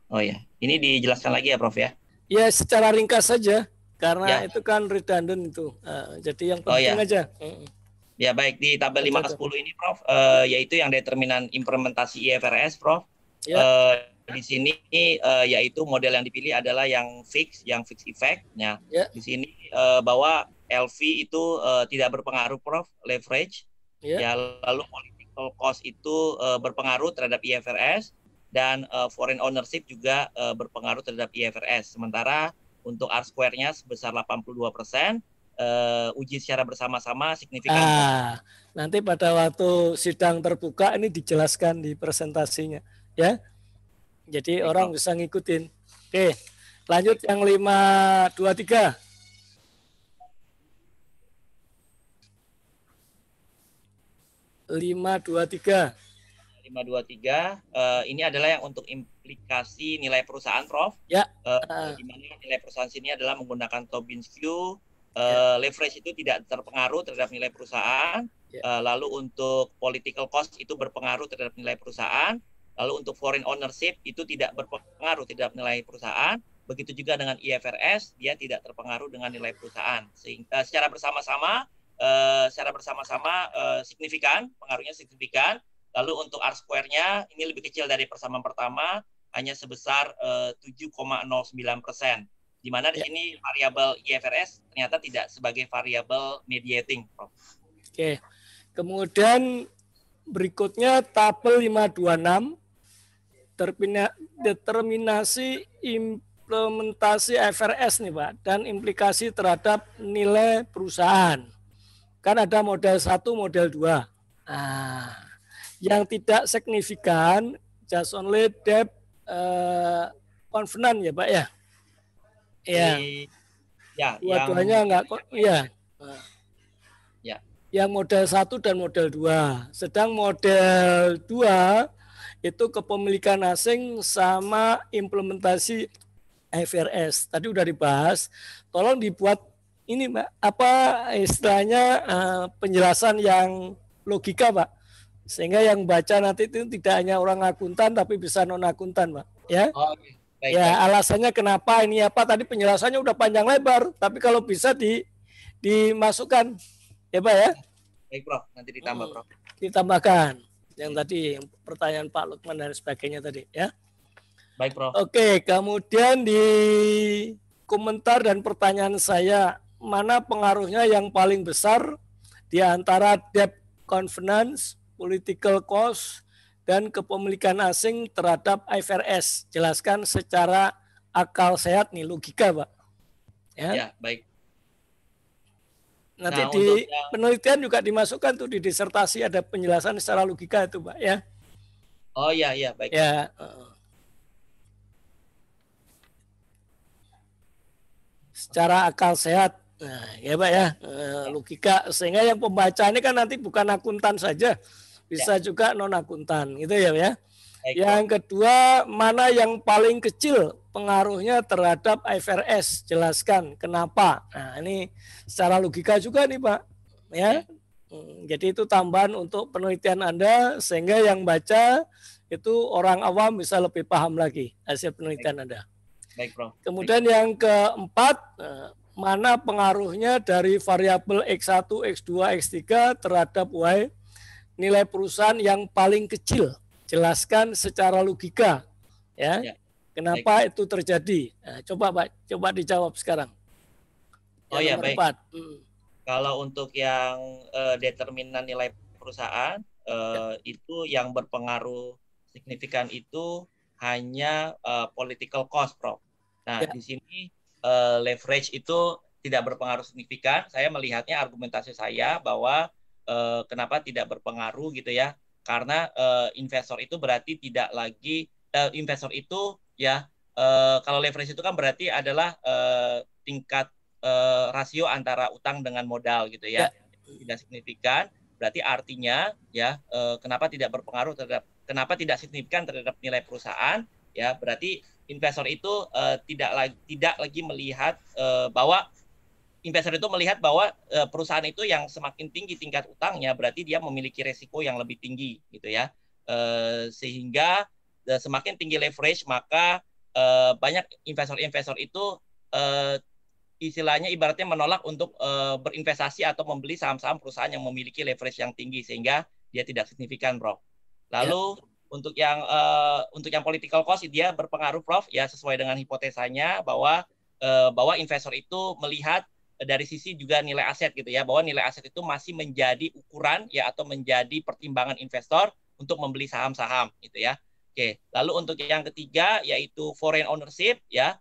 Oh ya, ini dijelaskan lagi ya, Prof ya. Ya, secara ringkas saja karena Ya. itu kan redundant itu. Jadi yang penting ya. aja. Ya, baik, di tabel 5 ke 10 ini, Prof, yaitu yang determinan implementasi IFRS, Prof. Ya. Di sini yaitu model yang dipilih adalah yang fix effect. Nah, Ya. di sini bahwa LV itu tidak berpengaruh, Prof, leverage. Ya. Ya, lalu political cost itu berpengaruh terhadap IFRS dan foreign ownership juga berpengaruh terhadap IFRS. Sementara untuk R-square-nya sebesar 82%, uji secara bersama-sama signifikan. Nanti pada waktu sidang terbuka ini dijelaskan di presentasinya, ya. Jadi orang bisa ngikutin. Oke, lanjut yang 523. Ini adalah yang untuk implikasi nilai perusahaan, Prof. Ya. Di mana nilai perusahaan sini adalah menggunakan Tobin-Skew. Leverage itu tidak terpengaruh terhadap nilai perusahaan. Lalu untuk political cost itu berpengaruh terhadap nilai perusahaan. Lalu untuk foreign ownership itu tidak berpengaruh terhadap nilai perusahaan. Begitu juga dengan IFRS, dia tidak terpengaruh dengan nilai perusahaan. Sehingga secara bersama-sama signifikan, pengaruhnya signifikan. Lalu untuk R-square-nya ini lebih kecil dari persamaan pertama, hanya sebesar 7,09%. Di mana di sini variabel IFRS ternyata tidak sebagai variabel mediating, Prof. Oke. Kemudian berikutnya tabel 526 determinasi implementasi IFRS nih Pak, dan implikasi terhadap nilai perusahaan. Kan ada model 1, model 2. Nah, yang tidak signifikan just only debt covenant ya Pak ya. Ya. Dua-duanya enggak ya. Ya. Yang model 1 dan model 2. Sedang model 2 itu kepemilikan asing sama implementasi IFRS. Tadi udah dibahas. Tolong dibuat ini Mbak, apa istilahnya penjelasan yang logika Pak. Sehingga yang baca nanti itu tidak hanya orang akuntan tapi bisa non akuntan Pak. Ya. Oh, okay. Baik, ya, baik. alasannya kenapa ini apa tadi penjelasannya udah panjang lebar, tapi kalau bisa dimasukkan ya Pak ya. Baik Prof, nanti ditambah Prof. Ditambahkan yang tadi yang pertanyaan Pak Lukman dan sebagainya tadi ya. Baik Prof. Oke, kemudian di komentar dan pertanyaan saya, mana pengaruhnya yang paling besar di antara debt covenants, political cost, dan kepemilikan asing terhadap IFRS? Jelaskan secara akal sehat nih, logika Pak. Ya, baik. Nanti di penelitian juga dimasukkan tuh di disertasi ada penjelasan secara logika itu Pak ya. Oh iya, baik. Ya. Secara akal sehat. Nah, ya Pak ya, logika sehingga yang pembaca ini kan nanti bukan akuntan saja, bisa juga non akuntan gitu ya ya. Yang kedua, mana yang paling kecil pengaruhnya terhadap IFRS? Jelaskan kenapa. Nah, ini secara logika juga nih Pak ya. Jadi itu tambahan untuk penelitian Anda sehingga yang baca itu orang awam bisa lebih paham lagi hasil penelitian Anda. Baik, Prof. Kemudian yang keempat, mana pengaruhnya dari variabel X1, X2, X3 terhadap Y, nilai perusahaan yang paling kecil. Jelaskan secara logika. Ya. Kenapa itu terjadi? Nah, coba Pak, coba dijawab sekarang. Oh ya, baik. Kalau untuk yang determinan nilai perusahaan, itu yang berpengaruh signifikan itu hanya political cost, Prof. Nah, di sini leverage itu tidak berpengaruh signifikan. Saya melihatnya argumentasi saya bahwa kenapa tidak berpengaruh gitu ya? Karena investor itu berarti tidak lagi investor itu ya kalau leverage itu kan berarti adalah tingkat rasio antara utang dengan modal gitu ya. Tidak signifikan. Berarti artinya ya kenapa tidak berpengaruh terhadap kenapa tidak signifikan terhadap nilai perusahaan ya berarti investor itu tidak lagi melihat bahwa investor itu melihat bahwa perusahaan itu yang semakin tinggi tingkat utangnya berarti dia memiliki resiko yang lebih tinggi gitu ya sehingga semakin tinggi leverage maka banyak investor-investor itu istilahnya ibaratnya menolak untuk berinvestasi atau membeli saham-saham perusahaan yang memiliki leverage yang tinggi sehingga dia tidak signifikan, Prof. Lalu untuk yang political cost dia berpengaruh, Prof. Ya sesuai dengan hipotesanya bahwa investor itu melihat dari sisi juga nilai aset gitu ya bahwa nilai aset itu masih menjadi ukuran ya atau menjadi pertimbangan investor untuk membeli saham-saham gitu ya. Oke, lalu untuk yang ketiga yaitu foreign ownership ya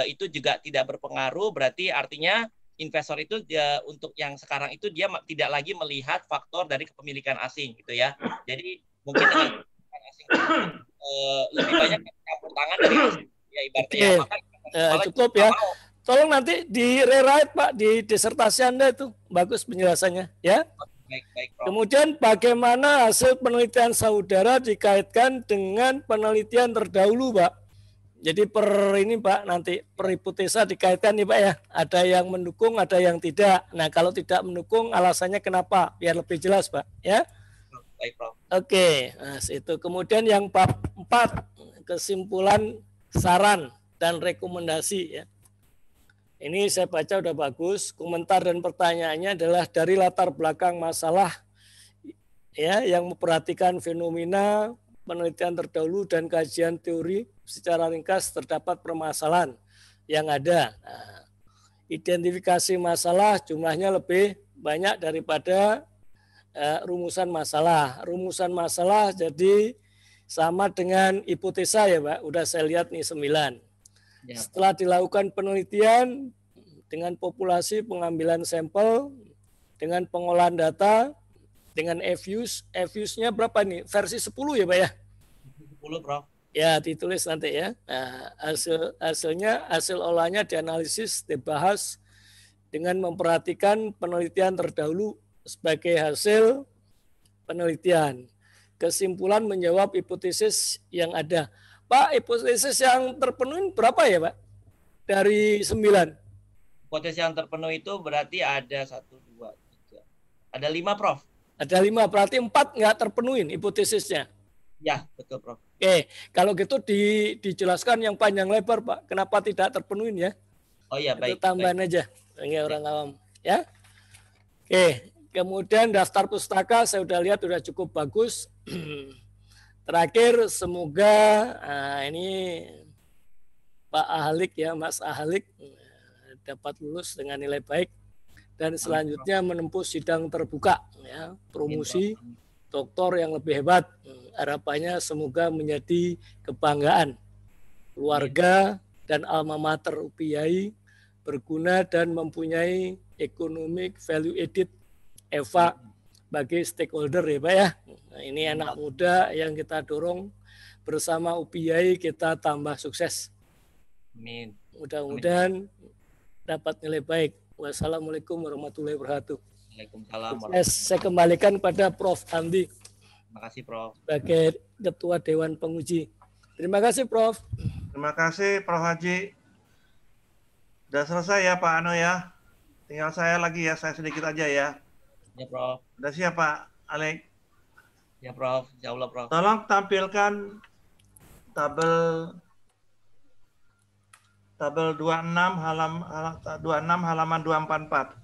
itu juga tidak berpengaruh berarti artinya investor itu untuk yang sekarang itu dia tidak lagi melihat faktor dari kepemilikan asing gitu ya. Jadi mungkin dengan kepemilikan asing lebih banyak tangan dari hasil. Ya ibaratnya. Oke. Maka Cukup ya. Tolong nanti di rewrite Pak di disertasi Anda itu bagus penjelasannya ya. Baik, Prof. Kemudian bagaimana hasil penelitian saudara dikaitkan dengan penelitian terdahulu, Pak? Jadi ini Pak nanti per hipotesa dikaitkan nih Pak ya. Ada yang mendukung, ada yang tidak. Nah kalau tidak mendukung alasannya kenapa? Biar lebih jelas Pak ya. Baik, Prof. Oke, nah, itu. Kemudian yang bab 4 kesimpulan saran dan rekomendasi ya. Ini saya baca udah bagus. Komentar dan pertanyaannya adalah dari latar belakang masalah ya yang memperhatikan fenomena penelitian terdahulu dan kajian teori secara ringkas terdapat permasalahan yang ada. Nah, identifikasi masalah jumlahnya lebih banyak daripada rumusan masalah. Rumusan masalah jadi sama dengan hipotesa ya Pak. Udah saya lihat nih 9. Ya. Setelah dilakukan penelitian dengan populasi pengambilan sampel, dengan pengolahan data, dengan FUs-nya berapa nih? Versi 10 ya Pak ya? 10 Prof. Ya ditulis nanti ya. Nah, hasil olahannya dianalisis, dibahas dengan memperhatikan penelitian terdahulu sebagai hasil penelitian. Kesimpulan menjawab hipotesis yang ada. Pak, hipotesis yang terpenuhi berapa ya Pak? Dari 9. Hipotesis yang terpenuhi itu berarti ada 1, 2, 3. Ada 5 Prof. Ada 5, berarti 4 nggak terpenuhi hipotesisnya. Ya, betul Prof. Oke, kalau gitu dijelaskan yang panjang lebar Pak. Kenapa tidak terpenuhi ya? Oh iya, baik. Itu tambahan baik. aja. Ini orang awam. Ya. Oke, kemudian daftar pustaka saya udah lihat udah cukup bagus. Terakhir, semoga ini Pak Ahlik ya, Mas Ahlik dapat lulus dengan nilai baik dan selanjutnya menempuh sidang terbuka ya, promosi doktor yang lebih hebat. Harapannya semoga menjadi kebanggaan keluarga dan alma mater UPI, berguna dan mempunyai economic value added EVA bagi stakeholder ya Pak ya. Nah, ini anak muda yang kita dorong bersama UPI kita tambah sukses. Amin. Mudah-mudahan dapat nilai baik. Wassalamualaikum warahmatullahi wabarakatuh. Waalaikumsalam. Saya kembalikan pada Prof. Andi. Terima kasih Prof. Sebagai Ketua Dewan Penguji. Terima kasih Prof. Terima kasih Prof. Haji. Sudah selesai ya Pak Ano ya. Tinggal saya lagi ya, saya sedikit aja ya. Ya Prof. Sudah siap Pak Alek? Ya Prof, insya Allah Prof. Tolong tampilkan tabel 26 halaman 244.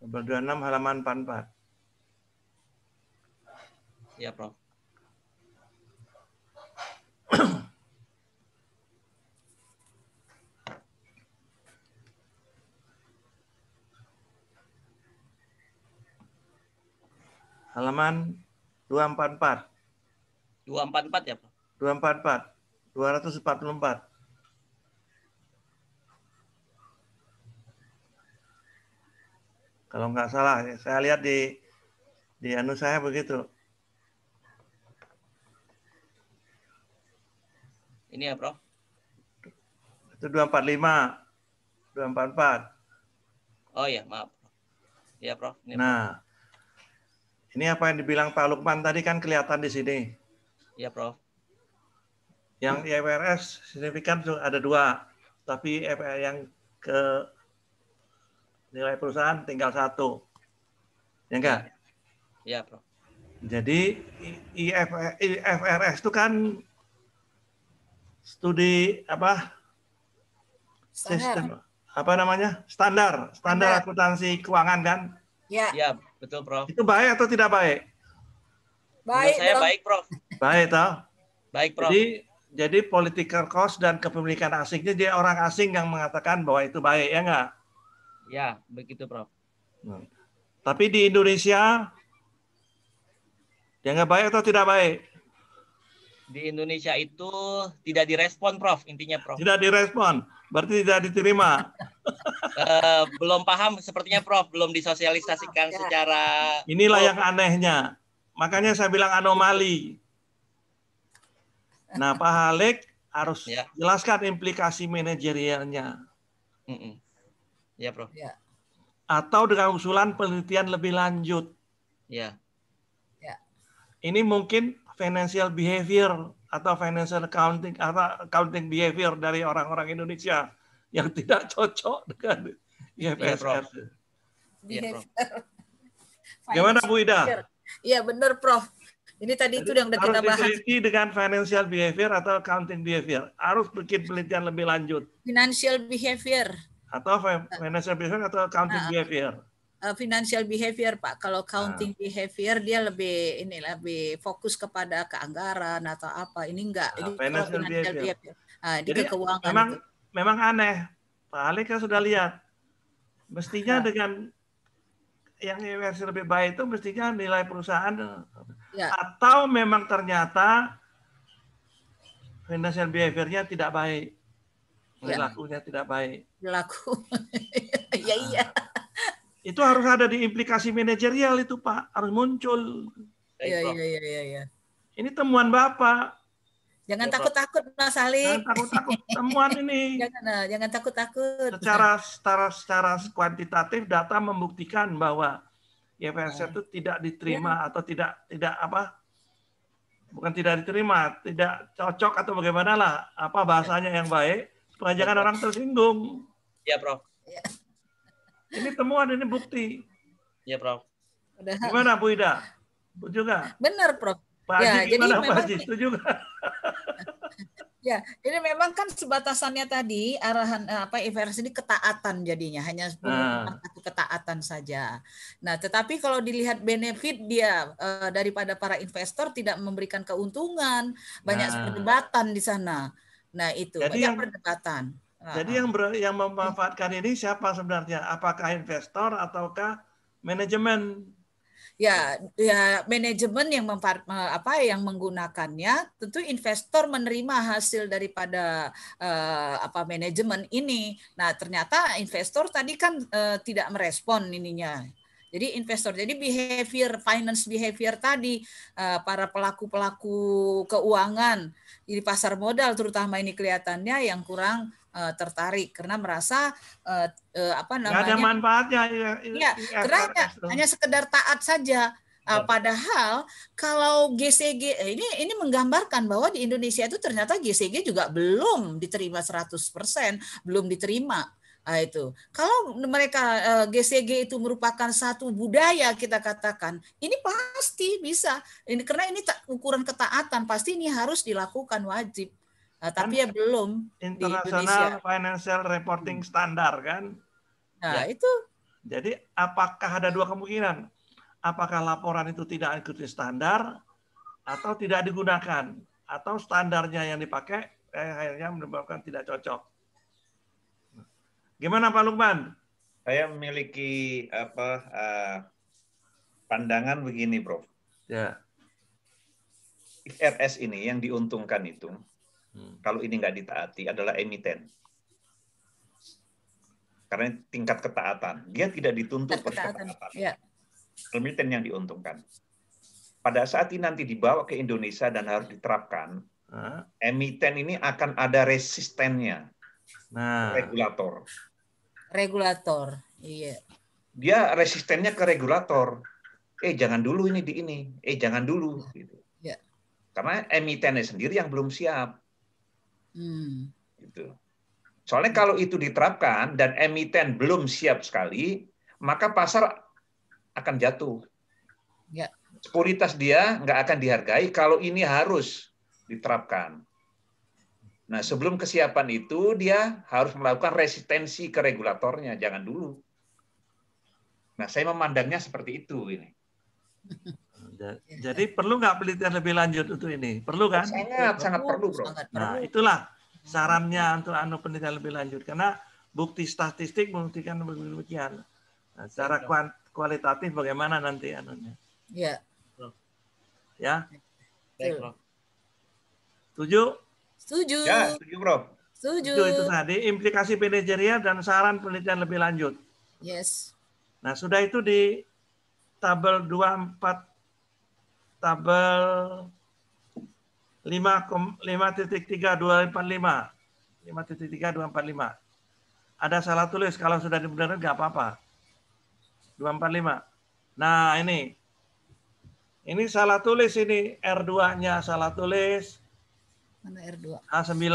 Tabel 26 halaman 44. Ya Prof. Halaman 244. 244 ya Prof? 244. 244. Kalau nggak salah, saya lihat di anu saya begitu. Ini ya Prof? Itu 245, 244. Oh ya, maaf. Ya Prof. Ini nah, Prof. Ini apa yang dibilang Pak Lukman tadi kan kelihatan di sini. Ya Prof. Yang IFRS signifikan ada 2, tapi yang ke nilai perusahaan tinggal 1. Ya enggak? Ya Prof. Jadi IFRS itu kan studi apa? Sistem apa namanya? Standar akuntansi keuangan kan? Ya. Ya, betul Prof. Itu baik atau tidak baik? Baik. Menurut saya baik Prof. Baik toh? Baik Prof. Jadi political cost dan kepemilikan asingnya dia orang asing yang mengatakan bahwa itu baik ya enggak? Ya, begitu Prof. Tapi di Indonesia dia nggak baik atau tidak baik? Di Indonesia itu tidak direspon Prof, intinya Prof. Tidak direspon, berarti tidak diterima. Belum paham sepertinya Prof, belum disosialisasikan secara... Inilah yang anehnya. Makanya saya bilang anomali. Nah, Pak Halik harus Ya. jelaskan implikasi manajerialnya. Ya, Prof. Ya. Atau dengan usulan penelitian lebih lanjut. Ya. Ini mungkin financial behavior atau financial accounting atau accounting behavior dari orang-orang Indonesia yang tidak cocok dengan IFRS. Iya, Prof. Gimana Bu Ida? Iya benar Prof. Ini tadi itu yang udah kita bahas. Harus diteliti dengan financial behavior atau accounting behavior. Harus bikin penelitian lebih lanjut. Financial behavior. Atau financial behavior atau accounting behavior. Financial behavior Pak. Kalau accounting behavior dia lebih fokus kepada keanggaran atau apa. Ini enggak. Ini financial behavior. Jadi keuangan. Memang aneh. Pak Halik kan sudah lihat. Mestinya dengan yang versi lebih baik itu mestinya nilai perusahaan atau memang ternyata financial behavior-nya tidak baik. Perilakunya tidak baik. Perilaku. Iya. Itu harus ada di implikasi manajerial itu Pak, harus muncul. Iya. Ini temuan Bapak. Jangan takut-takut Mas Halik. Jangan takut-takut temuan ini. Jangan takut-takut. Secara kuantitatif data membuktikan bahwa IFRS itu tidak diterima atau tidak bukan tidak diterima, tidak cocok atau bagaimana lah, apa bahasanya yang baik supaya jangan orang tersinggung. Iya, Prof. Ini temuan, ini bukti. Iya, Prof. Gimana Bu Ida? Setuju nggak? Benar, Prof. Pak Haji gimana Pak Haji? Setuju nggak? Ya, ini memang kan sebatasannya tadi arahan IFRS ini ketaatan jadinya hanya satu ketaatan saja. Nah, tetapi kalau dilihat benefit dia daripada para investor tidak memberikan keuntungan, banyak perdebatan di sana. Nah, itu jadi banyak perdebatan. Jadi yang memanfaatkan ini siapa sebenarnya? Apakah investor ataukah manajemen? Ya manajemen yang yang menggunakannya, tentu investor menerima hasil daripada manajemen ini. Nah, ternyata investor tadi kan tidak merespon ininya. Jadi investor, jadi finance behavior tadi para pelaku keuangan di pasar modal terutama ini kelihatannya yang kurang tertarik karena merasa nggak ada manfaatnya. Ya, karena hanya sekedar taat saja. Padahal kalau GCG ini menggambarkan bahwa di Indonesia itu ternyata GCG juga belum diterima 100%, belum diterima. Nah, itu. Kalau mereka GCG itu merupakan satu budaya kita katakan, ini pasti bisa. Ini karena ini ukuran ketaatan, pasti ini harus dilakukan wajib. Nah, tapi ya belum International Financial Reporting Standard kan. Nah, itu. Jadi apakah ada dua kemungkinan? Apakah laporan itu tidak ikuti standar atau tidak digunakan atau standarnya yang dipakai akhirnya menyebabkan tidak cocok. Gimana Pak Lukman? Saya memiliki pandangan begini, Prof. Ya. IFRS ini yang diuntungkan itu kalau ini nggak ditaati adalah emiten. Karena tingkat ketaatan. Dia tidak dituntut ketaatan. Ya. Emiten yang diuntungkan. Pada saat ini nanti dibawa ke Indonesia dan harus diterapkan, emiten ini akan ada resistennya. Regulator. Regulator. Iya. Dia resistennya ke regulator. Jangan dulu ini di ini. Jangan dulu. Gitu. Ya. Karena emitennya sendiri yang belum siap. Gitu. Soalnya kalau itu diterapkan dan emiten belum siap sekali, maka pasar akan jatuh. Ya. Sekuritas dia nggak akan dihargai kalau ini harus diterapkan. Nah, sebelum kesiapan itu dia harus melakukan resistensi ke regulatornya, jangan dulu. Nah, saya memandangnya seperti itu ini. Jadi perlu nggak penelitian lebih lanjut untuk ini? Perlu kan? Sangat perlu, Bro. Nah, itulah sarannya untuk penelitian lebih lanjut karena bukti statistik membuktikan demikian. Nah, secara kualitatif bagaimana nanti anunya? Ya. Ya. Baik, Prof. Setuju? Setuju. Ya, setuju, Prof. Setuju. Itu tadi implikasi manajerial dan saran penelitian lebih lanjut. Yes. Nah, sudah itu di tabel 24 tabel 5,3.245. 5.3.245. Ada salah tulis, kalau sudah dibenerin nggak apa-apa. 245. Nah, ini salah tulis ini, R2-nya salah tulis. Mana R2? A9.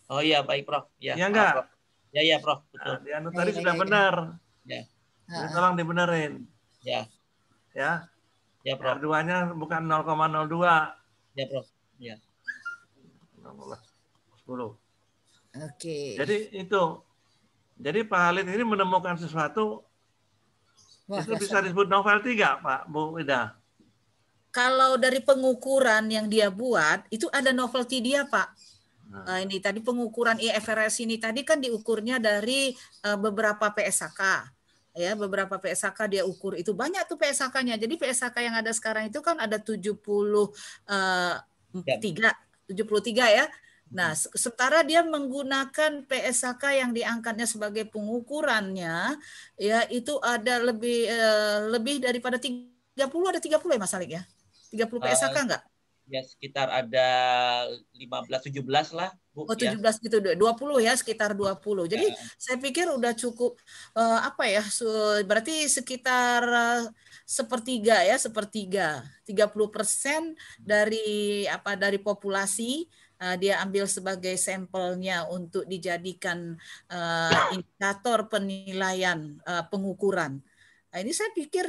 Oh iya, baik Prof. Ya, Ya enggak? Prof. Ya Prof, betul. Nah, di anu tadi sudah benar. Ya. Jadi tolong dibenerin. Ya. Ya. Ya, Prof. R2-nya bukan 0,02. Ya, Prof. Ya. 10. Oke. Jadi itu. Jadi Pak Halid ini menemukan sesuatu. Wah, itu bisa disebut novel 3, Pak, Bu Ida. Kalau dari pengukuran yang dia buat, itu ada novelty dia, Pak. Ini tadi pengukuran IFRS ini tadi kan diukurnya dari beberapa PSAK. Ya, beberapa PSAK dia ukur itu banyak tuh PSAK-nya. Jadi PSAK yang ada sekarang itu kan ada 73 ya. Nah, sementara dia menggunakan PSAK yang diangkatnya sebagai pengukurannya, ya itu ada lebih daripada 30, ada 30 ya Mas Alik ya? 30 PSAK enggak? Ya sekitar ada 15-17 lah, Bu. Oh, 17 ya. Gitu, 20 ya, sekitar 20. Jadi saya pikir udah cukup berarti sekitar sepertiga 30% dari populasi dia ambil sebagai sampelnya untuk dijadikan indikator penilaian pengukuran. Nah, ini saya pikir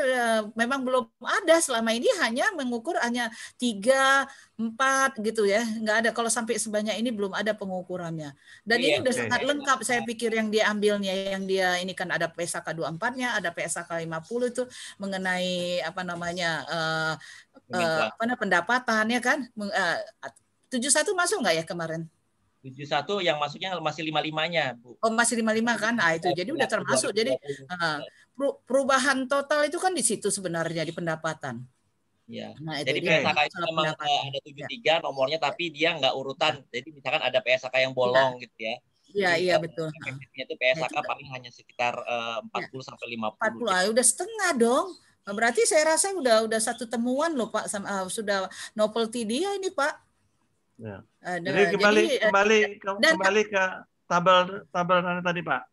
memang belum ada, selama ini hanya mengukur hanya 3, 4 gitu ya, nggak ada. Kalau sampai sebanyak ini belum ada pengukurannya. Dan ini udah sangat lengkap saya pikir yang dia ambilnya, yang dia ini kan ada PSAK 24-nya, ada PSAK 50 itu mengenai pendapatannya kan. 71 masuk nggak ya kemarin? 71 yang masuknya masih 55-nya, Bu. Oh, masih 55 kan? Nah, itu jadi udah termasuk. Jadi perubahan total itu kan di situ sebenarnya di pendapatan. Ya. Nah, jadi PSAK itu memang ada 73 nomornya, tapi dia nggak urutan. Jadi misalkan ada PSAK yang bolong gitu ya. Iya, betul. Efektifnya itu PSAK paling hanya sekitar 40 sampai 50. 40, udah setengah dong. Berarti saya rasa udah satu temuan loh Pak, sudah novelty dia ini Pak. Ya. Jadi kembali ke tabel tadi Pak.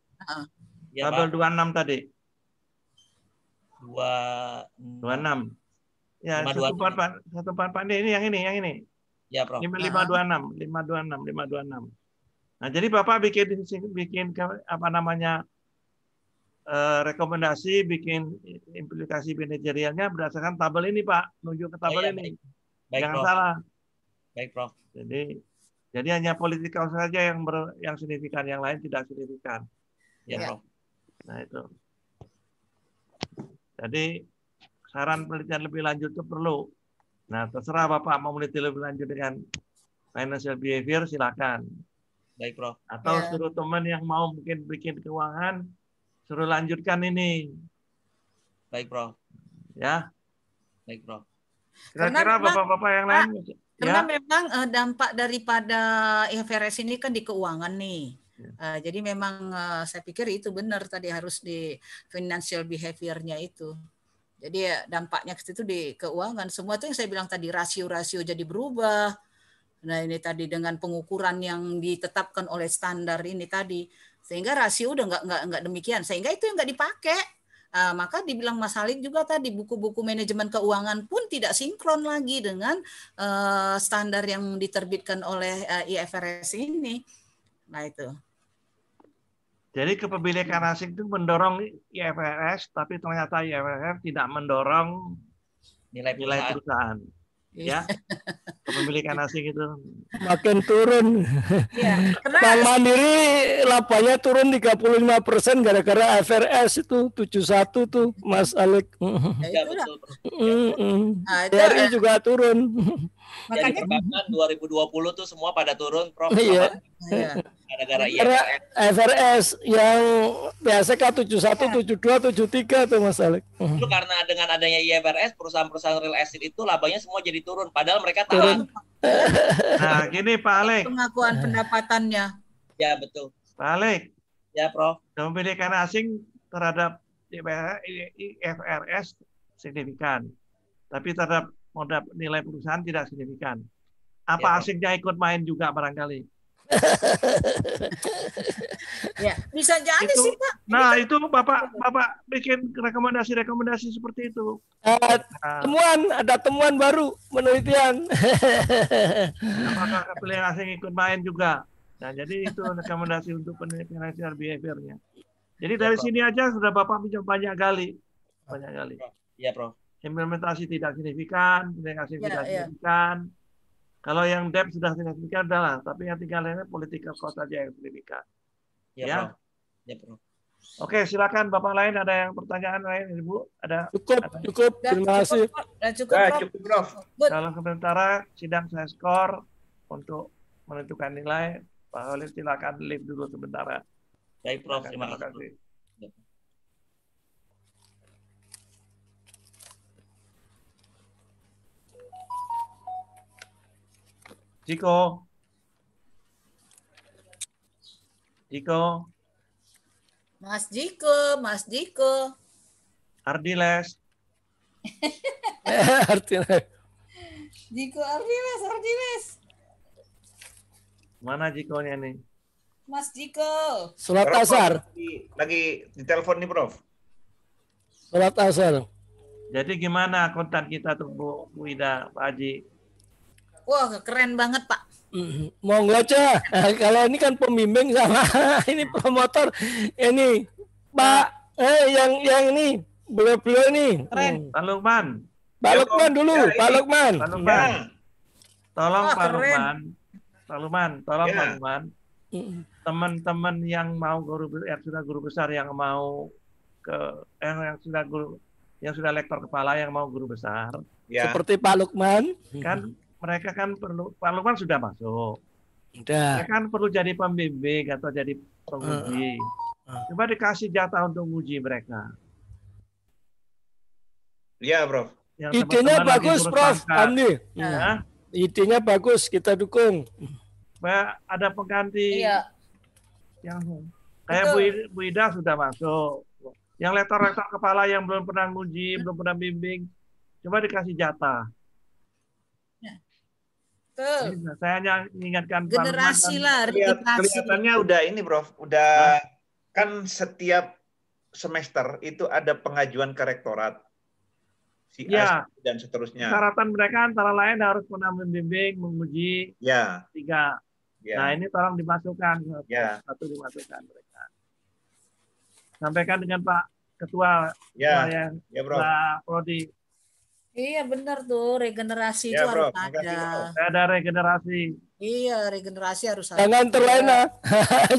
Ya, tabel Pak. 26 tadi. 26. Ya, 144 ini yang ini. Ya, Prof. 526. Nah, jadi Bapak bikin rekomendasi, bikin implikasi manajerialnya berdasarkan tabel ini, Pak. Menuju ke tabel ini. Baik, Jangan Prof. salah. Baik, Prof. Jadi hanya politikal saja yang signifikan, yang lain tidak signifikan. Ya, Prof. Nah, itu. Jadi saran penelitian lebih lanjut itu perlu. Nah, terserah Bapak mau meneliti lebih lanjut dengan financial behavior, silakan. Baik, Prof. Atau suruh teman yang mau mungkin bikin keuangan, suruh lanjutkan ini. Baik, Prof. Ya. Baik, Prof. Kira-kira Bapak-Bapak yang lain? Karena memang dampak daripada IFRS ini kan di keuangan nih. Jadi memang saya pikir itu benar tadi harus di financial behavior-nya itu. Jadi dampaknya ke situ di keuangan. Semua itu yang saya bilang tadi, rasio-rasio jadi berubah. Nah, ini tadi dengan pengukuran yang ditetapkan oleh standar ini tadi, sehingga rasio udah nggak demikian, sehingga itu yang nggak dipakai. Maka dibilang Mas Halik juga tadi, buku-buku manajemen keuangan pun tidak sinkron lagi dengan standar yang diterbitkan oleh IFRS ini. Nah, itu. Jadi kepemilikan asing itu mendorong IFRS, tapi ternyata IFRS tidak mendorong nilai perusahaan. Ya, kepemilikan asing itu makin turun. Ya, Bank Mandiri labanya turun 35% gara-gara IFRS itu 71 tuh Mas Alik. Ya, betul. BRI juga turun. Makanya bahkan 2020 tuh semua pada turun, Prof. Iya. Gara-gara IFRS yang PSK 71, 72, 73 tuh Mas Alik. Itu karena dengan adanya IFRS, perusahaan-perusahaan real estate itu labanya semua jadi turun, padahal mereka tahu. Nah, gini Pak Alik. Pengakuan pendapatannya. Ya, betul. Pak Alik. Ya, Prof. Kepemilikan asing terhadap IFRS signifikan. Tapi terhadap modal nilai perusahaan tidak signifikan. Ya, Apa Prof. asiknya ikut main juga barangkali? Ya, bisa jadi Itu, sih Pak. nah itu Bapak bikin rekomendasi seperti itu. Nah, Nah, ada temuan baru penelitian. apakah pilih asing ikut main juga? Nah, jadi itu rekomendasi untuk financial behavior-nya. Jadi Ya, dari Prof. sini aja sudah Bapak bisa banyak kali. Ya, Prof. Implementasi tidak signifikan, aplikasi Ya, tidak ya. signifikan. Kalau yang debt sudah tidak signifikan, udahlah. Tapi yang tinggal lainnya political cost saja yang signifikan. Ya, Ya. Prof. Ya, Prof. Oke, silakan Bapak lain ada yang pertanyaan lain, Ibu? Ada? Cukup. Terima kasih. Cukup, Prof. Cukup, Prof. Good. Kalau sementara sidang saya skor untuk menentukan nilai. Pak Khalid silakan leave dulu sementara. Baik, Prof. Terima Terima kasih. kasih. Jiko. Mas Jiko. Ardiles. Artinya Jiko Ardiles. Mana Jikonya nih? Mas Jiko. sholat Prof, asar. lagi di telepon nih, Prof. Sholat asar. Jadi gimana konten kita tuh Bu Ida, Pak Haji? Wah, keren banget Pak. Monggo aja. Kalau ini kan pembimbing sama ini promotor. Ini Pak, yang ini beliau ini. Keren. Pak Lukman. Pak Lukman dulu, Ya, ini. Pak Lukman. Pak Lukman. Tolong Wah, Pak keren. Lukman. Pak Lukman, tolong Ya. Pak Lukman. Teman-teman yang mau yang sudah guru besar yang mau yang sudah lektor kepala yang mau guru besar, Ya. Seperti Pak Lukman. kan mereka kan perlu, Pak Lukman sudah masuk. Udah. Mereka kan perlu jadi pembimbing atau jadi penguji. Coba dikasih jatah untuk uji mereka. Iya, Prof. Yang Idenya teman-teman lagi bagus, ngurus Prof. pangkat. Amni. Ya, Idenya bagus, kita dukung. supaya ada pengganti Iya. yang kayak Bu Ida sudah masuk. Yang lektor-lektor kepala yang belum pernah nguji, belum pernah bimbing, coba dikasih jatah. Betul. Ini saya hanya mengingatkan Pak Generasi Lukman, lah, regenerasi. Kelihatannya udah ini, Prof. Udah kan setiap semester itu ada pengajuan ke rektorat. Si Ya. A dan seterusnya. Syaratan mereka antara lain harus pernah membimbing, menguji Ya, 3. ya. Nah ini tolong dimasukkan, Ya. satu dimasukkan mereka. Sampaikan dengan Pak Ketua, Ya, yang ya, Prof. Pak Prodi. Iya benar tuh, regenerasi Ya, itu harus Prof. Makasih, ada. Prof. Saya ada regenerasi. Iya, regenerasi harus ada. Jangan terlena.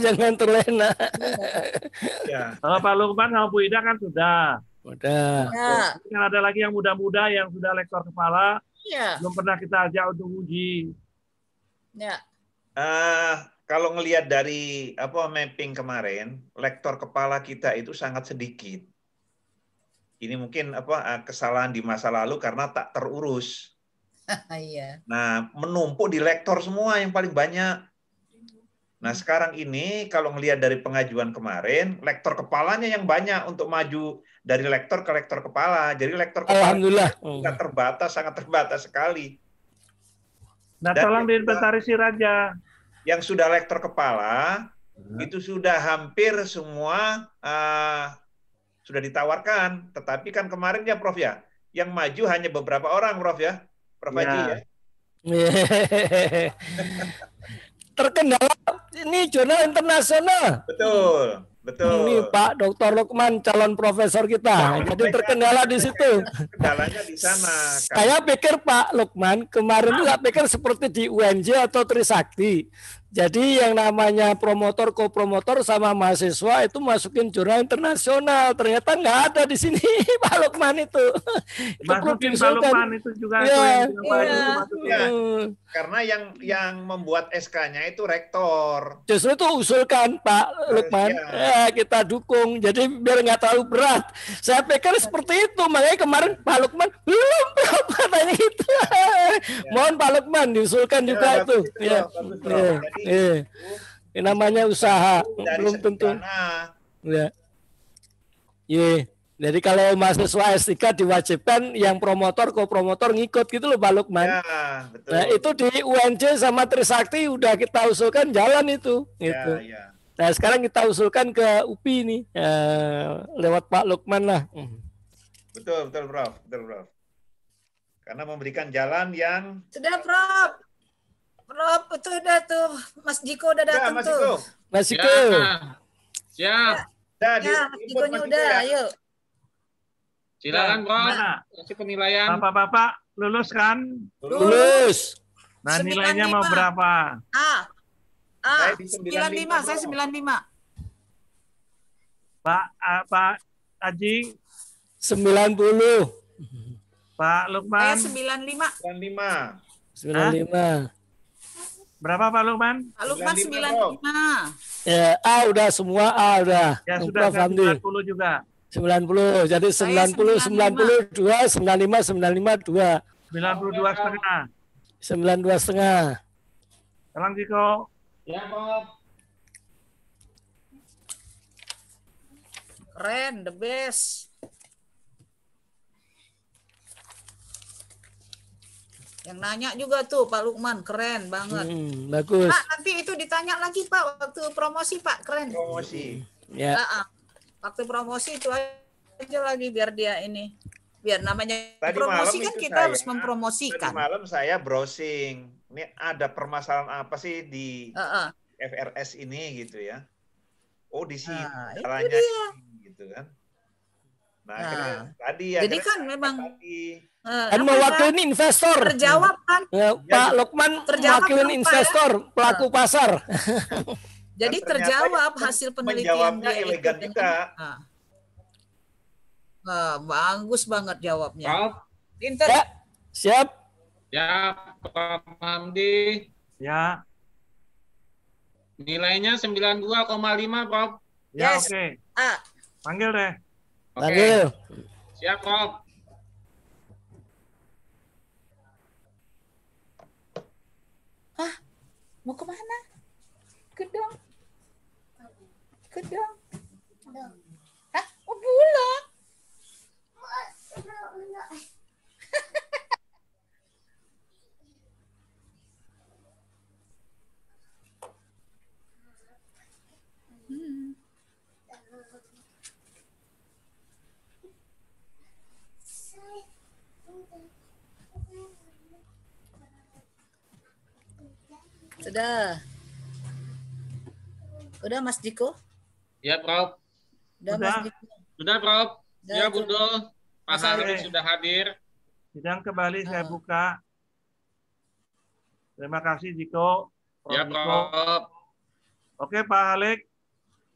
Jangan terlena. Ya. Kalau Pak Lukman sama Bu Ida kan sudah. Udah. Ya, Kan ada lagi yang muda-muda yang sudah lektor kepala, iya. belum pernah kita ajak untuk uji. Ya. Kalau ngelihat dari mapping kemarin, lektor kepala kita itu sangat sedikit. Ini mungkin kesalahan di masa lalu karena tak terurus. Iya. Nah, menumpuk di lektor semua yang paling banyak. Nah, sekarang ini kalau ngelihat dari pengajuan kemarin, lektor kepalanya yang banyak untuk maju dari lektor ke lektor kepala. Jadi lektor kepala Alhamdulillah. sangat terbatas sekali. Nah Dan tolong diinventarisir aja. Yang sudah lektor kepala itu sudah hampir semua sudah ditawarkan. Tetapi kan kemarin ya Prof ya, yang maju hanya beberapa orang Prof ya. Prof Haji ya. Terkendala ini jurnal internasional. Betul, betul. Ini Pak Dr. Lukman calon profesor kita. Jadi terkendala di situ. Kendalanya di sana. Saya pikir Pak Lukman kemarin itu saya pikir seperti di UNJ atau Trisakti. Jadi yang namanya promotor, kopromotor sama mahasiswa itu masukin jurnal internasional. Ternyata nggak ada di sini Pak Lukman itu. Itu perlu Masukin Pak diusulkan. Lukman itu juga. Iya. Itu yang Pak Haji Iya. itu masukin. Ya, karena yang membuat SK-nya itu rektor. Justru itu usulkan Pak Lukman, Ya. kita dukung. Jadi biar nggak terlalu berat. Saya pikir seperti itu, makanya kemarin Pak Lukman belum katanya itu. Mohon Pak Lukman diusulkan juga itu. Bagus, Ya. bagus, Prof. Jadi, Ini namanya usaha, dari belum segi tentu. dana, Ya. Iya. Jadi kalau mahasiswa S3 diwajibkan yang promotor, kopromotor ngikut gitu loh Pak Lukman. Ya, betul. Nah itu di UNJ sama Trisakti udah kita usulkan jalan itu. Gitu. Ya. Nah sekarang kita usulkan ke UPI nih lewat Pak Lukman lah. Betul Prof. Karena memberikan jalan yang Sudah Prof. Prof itu udah tuh Mas Jiko udah datang Mas tuh. Jiko. Mas Jiko. Siap. Ya, Mas Jikonya udah, ayo. Silakan Prof. Gimana? Kasih penilaian. Bapak-bapak lulus kan? Lulus. Nah, 95. nilainya mau berapa? Saya di 95, saya 95. Pak Aji, 90. Pak Saya Lukman, 95. 95. berapa Pak Lukman? Pak Lukman 95. 95. Ya, A udah semua A udah. Ya Prof. sudah, saya Hamdi. 90 juga. 90. Jadi Saya 90, 92, 95, 95, 2. 92 setengah. 92 setengah. Sekarang Jiko, Ya Prof. Keren, the best. Yang nanya juga tuh Pak Lukman, keren banget. Bagus. Pak, nanti itu ditanya lagi Pak waktu promosi Pak, keren. Promosi. Ya. Waktu promosi itu aja lagi biar dia ini. Biar namanya Tadi promosi malam kan itu kita saya- harus mempromosikan. Tadi malam saya browsing. Ini ada permasalahan apa sih di FRS ini gitu ya? Oh di sini Itu caranya dia. ini, gitu kan? Nah, akhirnya tadi ya. Jadi kan memang Kan mewakili investor. terjawab kan. Ya, Pak Lukman Terjawab mewakili kan, Pak, investor, pelaku pasar. Jadi ternyata terjawab yang hasil penelitian menjawabnya dia elegan itu juga. Bagus banget jawabnya. Prof. Pinter. Ya, siap. Ya Prof. Hamdi. ya, Nilainya 92,5 Prof. ya Yes. oke. A. Panggil deh. Oke. Panggil. Siap Prof. Mau kemana? Gedong. Gedong. Hah? Mau pulang? Sudah. Udah Mas Jiko? Ya Prof. Udah, Udah. Mas Jiko. Sudah Prof. Udah, Ya Prof. Bundul. Pak Mas Harif Ali. sudah hadir. Sidang kembali saya buka. Terima kasih Jiko. Prof. Ya Jiko. Prof. Oke Pak Halik,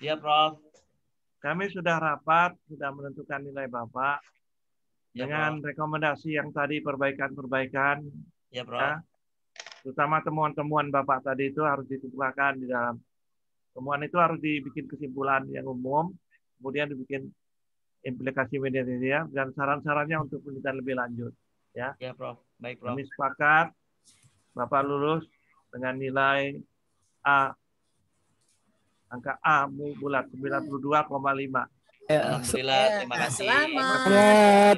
Ya, Prof. kami sudah rapat, sudah menentukan nilai Bapak Ya, dengan Prof. rekomendasi yang tadi perbaikan-perbaikan, Ya, Prof. ya. Terutama temuan-temuan Bapak tadi itu harus ditumpahkan di dalam temuan itu harus dibikin kesimpulan yang umum, kemudian dibikin implikasi media dan saran-sarannya untuk penelitian lebih lanjut. Ya, Prof. Baik, Prof. Kami sepakat Bapak lulus dengan nilai A, angka A bulat 92,5. Ya, Alhamdulillah, terima kasih. selamat.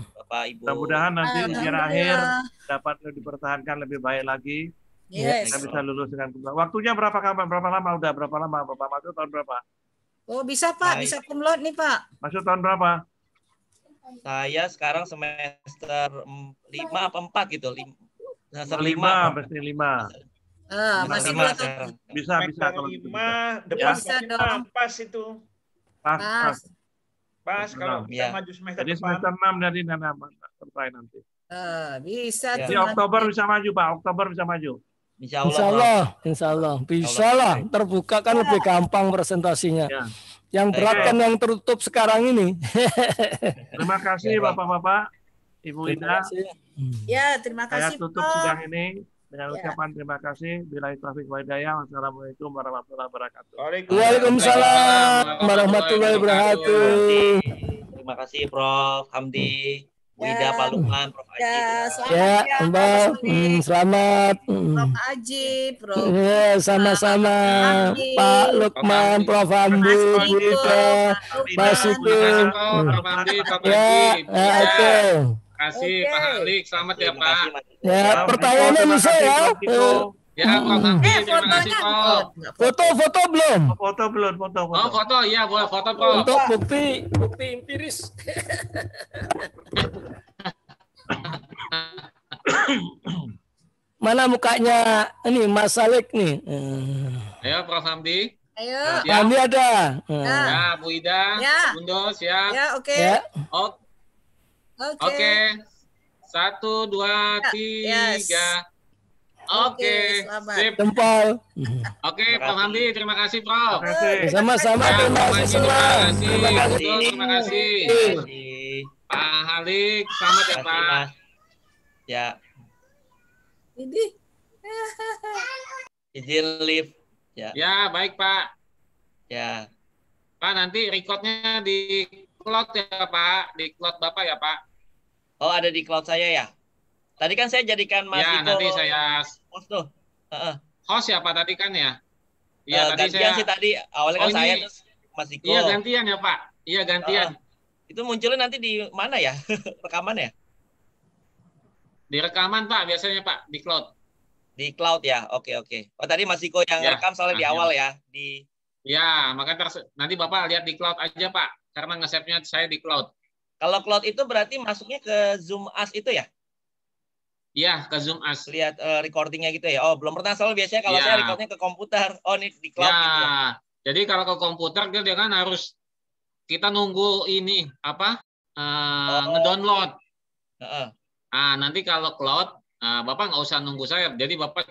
Bapak, Ibu. Mudah-mudahan nanti ujian akhir Alhamdulillah. dapat dipertahankan lebih baik lagi. Yes. Kita bisa lulus dengan waktunya berapa kapan? Berapa lama? Udah berapa lama? Bapak masuk tahun berapa? Oh bisa Pak, Baik. bisa kumlot nih Pak. Masuk tahun berapa? Saya sekarang semester 5 apa 4 gitu. Semester 5. 5, pasti 5. Masih 2 5 tahun. sekarang. Bisa kalau gitu. 5, depan Ya. Bisa semester dong. pas itu. Pas. Pas. Pas kalau Ya. kita maju semester Jadi depan. semester 6 dari selesai nanti. Bisa Ya. Di tuh Oktober nanti. bisa maju, Pak. Oktober bisa maju. Insya Allah, Insya Prof. Allah, insya Allah. Bisa lah, terbuka kan lebih gampang presentasinya. Ya. Yang berat Baik. kan yang tertutup sekarang ini. Terima kasih Ya, Pak. Bapak-bapak, Ibu Terima Ida. kasih. Ya, terima Saya kasih tutup Prof. sidang ini dengan Ya. ucapan terima kasih. Billahi taufiq wa hidayah. Wassalamualaikum warahmatullahi wabarakatuh. Waalaikumsalam warahmatullahi wabarakatuh. Terima kasih, Prof. Hamdi. Wida, Pak Lukman, Prof. Aji. Ya, selamat Ya, ya, Mbak. Pak Sony. Selamat. Prof. Aji, Prof. Ya, sama-sama Hamdi. Pak Lukman, Prof. Hamdi, Mas Bu Niko, Ida, Pak Mas Lukman. Iko. Terima kasih Prof. Prof. Hamdi, Prof. Ya, Aji. ya, oke. Terima kasih Oke. Pak Halik. Selamat ya Terima Pak. kasih, Mas. Ya, Prof. pertanyaannya Terima bisa kasih, ya. Prof. Niko. Ya Prof. Hamdi, terima kasih Fotonya. Prof. Foto belum? Foto belum, foto. Oh foto, iya boleh foto Prof. Untuk bukti empiris. Mana mukanya ini Mas Salik nih? Ayo Prof. Hamdi. Ayo. Siap. Kami ada. Ya, Bu Ida, Ya. Bundo, siap. Ya, oke. Ya. Oke. 1, 2, Ya, 3. yes. Oke, Oke, selamat. sip. Jempol. Oke, Prof. Hamdi, terima kasih Prof. Terima kasih. Sama-sama. Ya, Terima Prof. kasih Haji, semua. terima kasih. Terima kasih. Bundo, terima kasih. Terima kasih. Pak Halik, selamat ya Terima kasih, Pak. Mas. Ya, Ini. izin live. Ya, Ya, baik Pak. ya. Pak, nanti recordnya di cloud ya Pak. Di cloud Bapak ya Pak. Oh, ada di cloud saya ya? Tadi kan saya jadikan Mas Ya, Iko nanti saya host tuh. Heeh. host ya Pak tadi kan ya. Iya, tadi Gantian saya. sih tadi. Awalnya Oh, kan saya ini- terus Mas Iko. Iya, gantian ya Pak. Iya, gantian. Itu munculnya nanti di mana ya? Rekaman ya? Di rekaman Pak, biasanya Pak, di cloud. Di cloud ya? Oke, oke. Oh, tadi Mas Iko yang Ya. rekam soalnya di awal ya? Di Ya, maka nanti Bapak lihat di cloud aja Pak. Karena nge-save-nya saya di cloud. Kalau cloud itu berarti masuknya ke Zoom As itu ya? Iya, ke Zoom As. Lihat recordingnya gitu ya? Oh, belum pernah. Soalnya biasanya kalau Ya. saya recordnya ke komputer. Oh, ini di cloud gitu ya? Ya, jadi kalau ke komputer dia kan harus kita nunggu ini apa? Ngedownload. Heeh. Nah, nanti kalau cloud, Bapak nggak usah nunggu saya. Jadi Bapak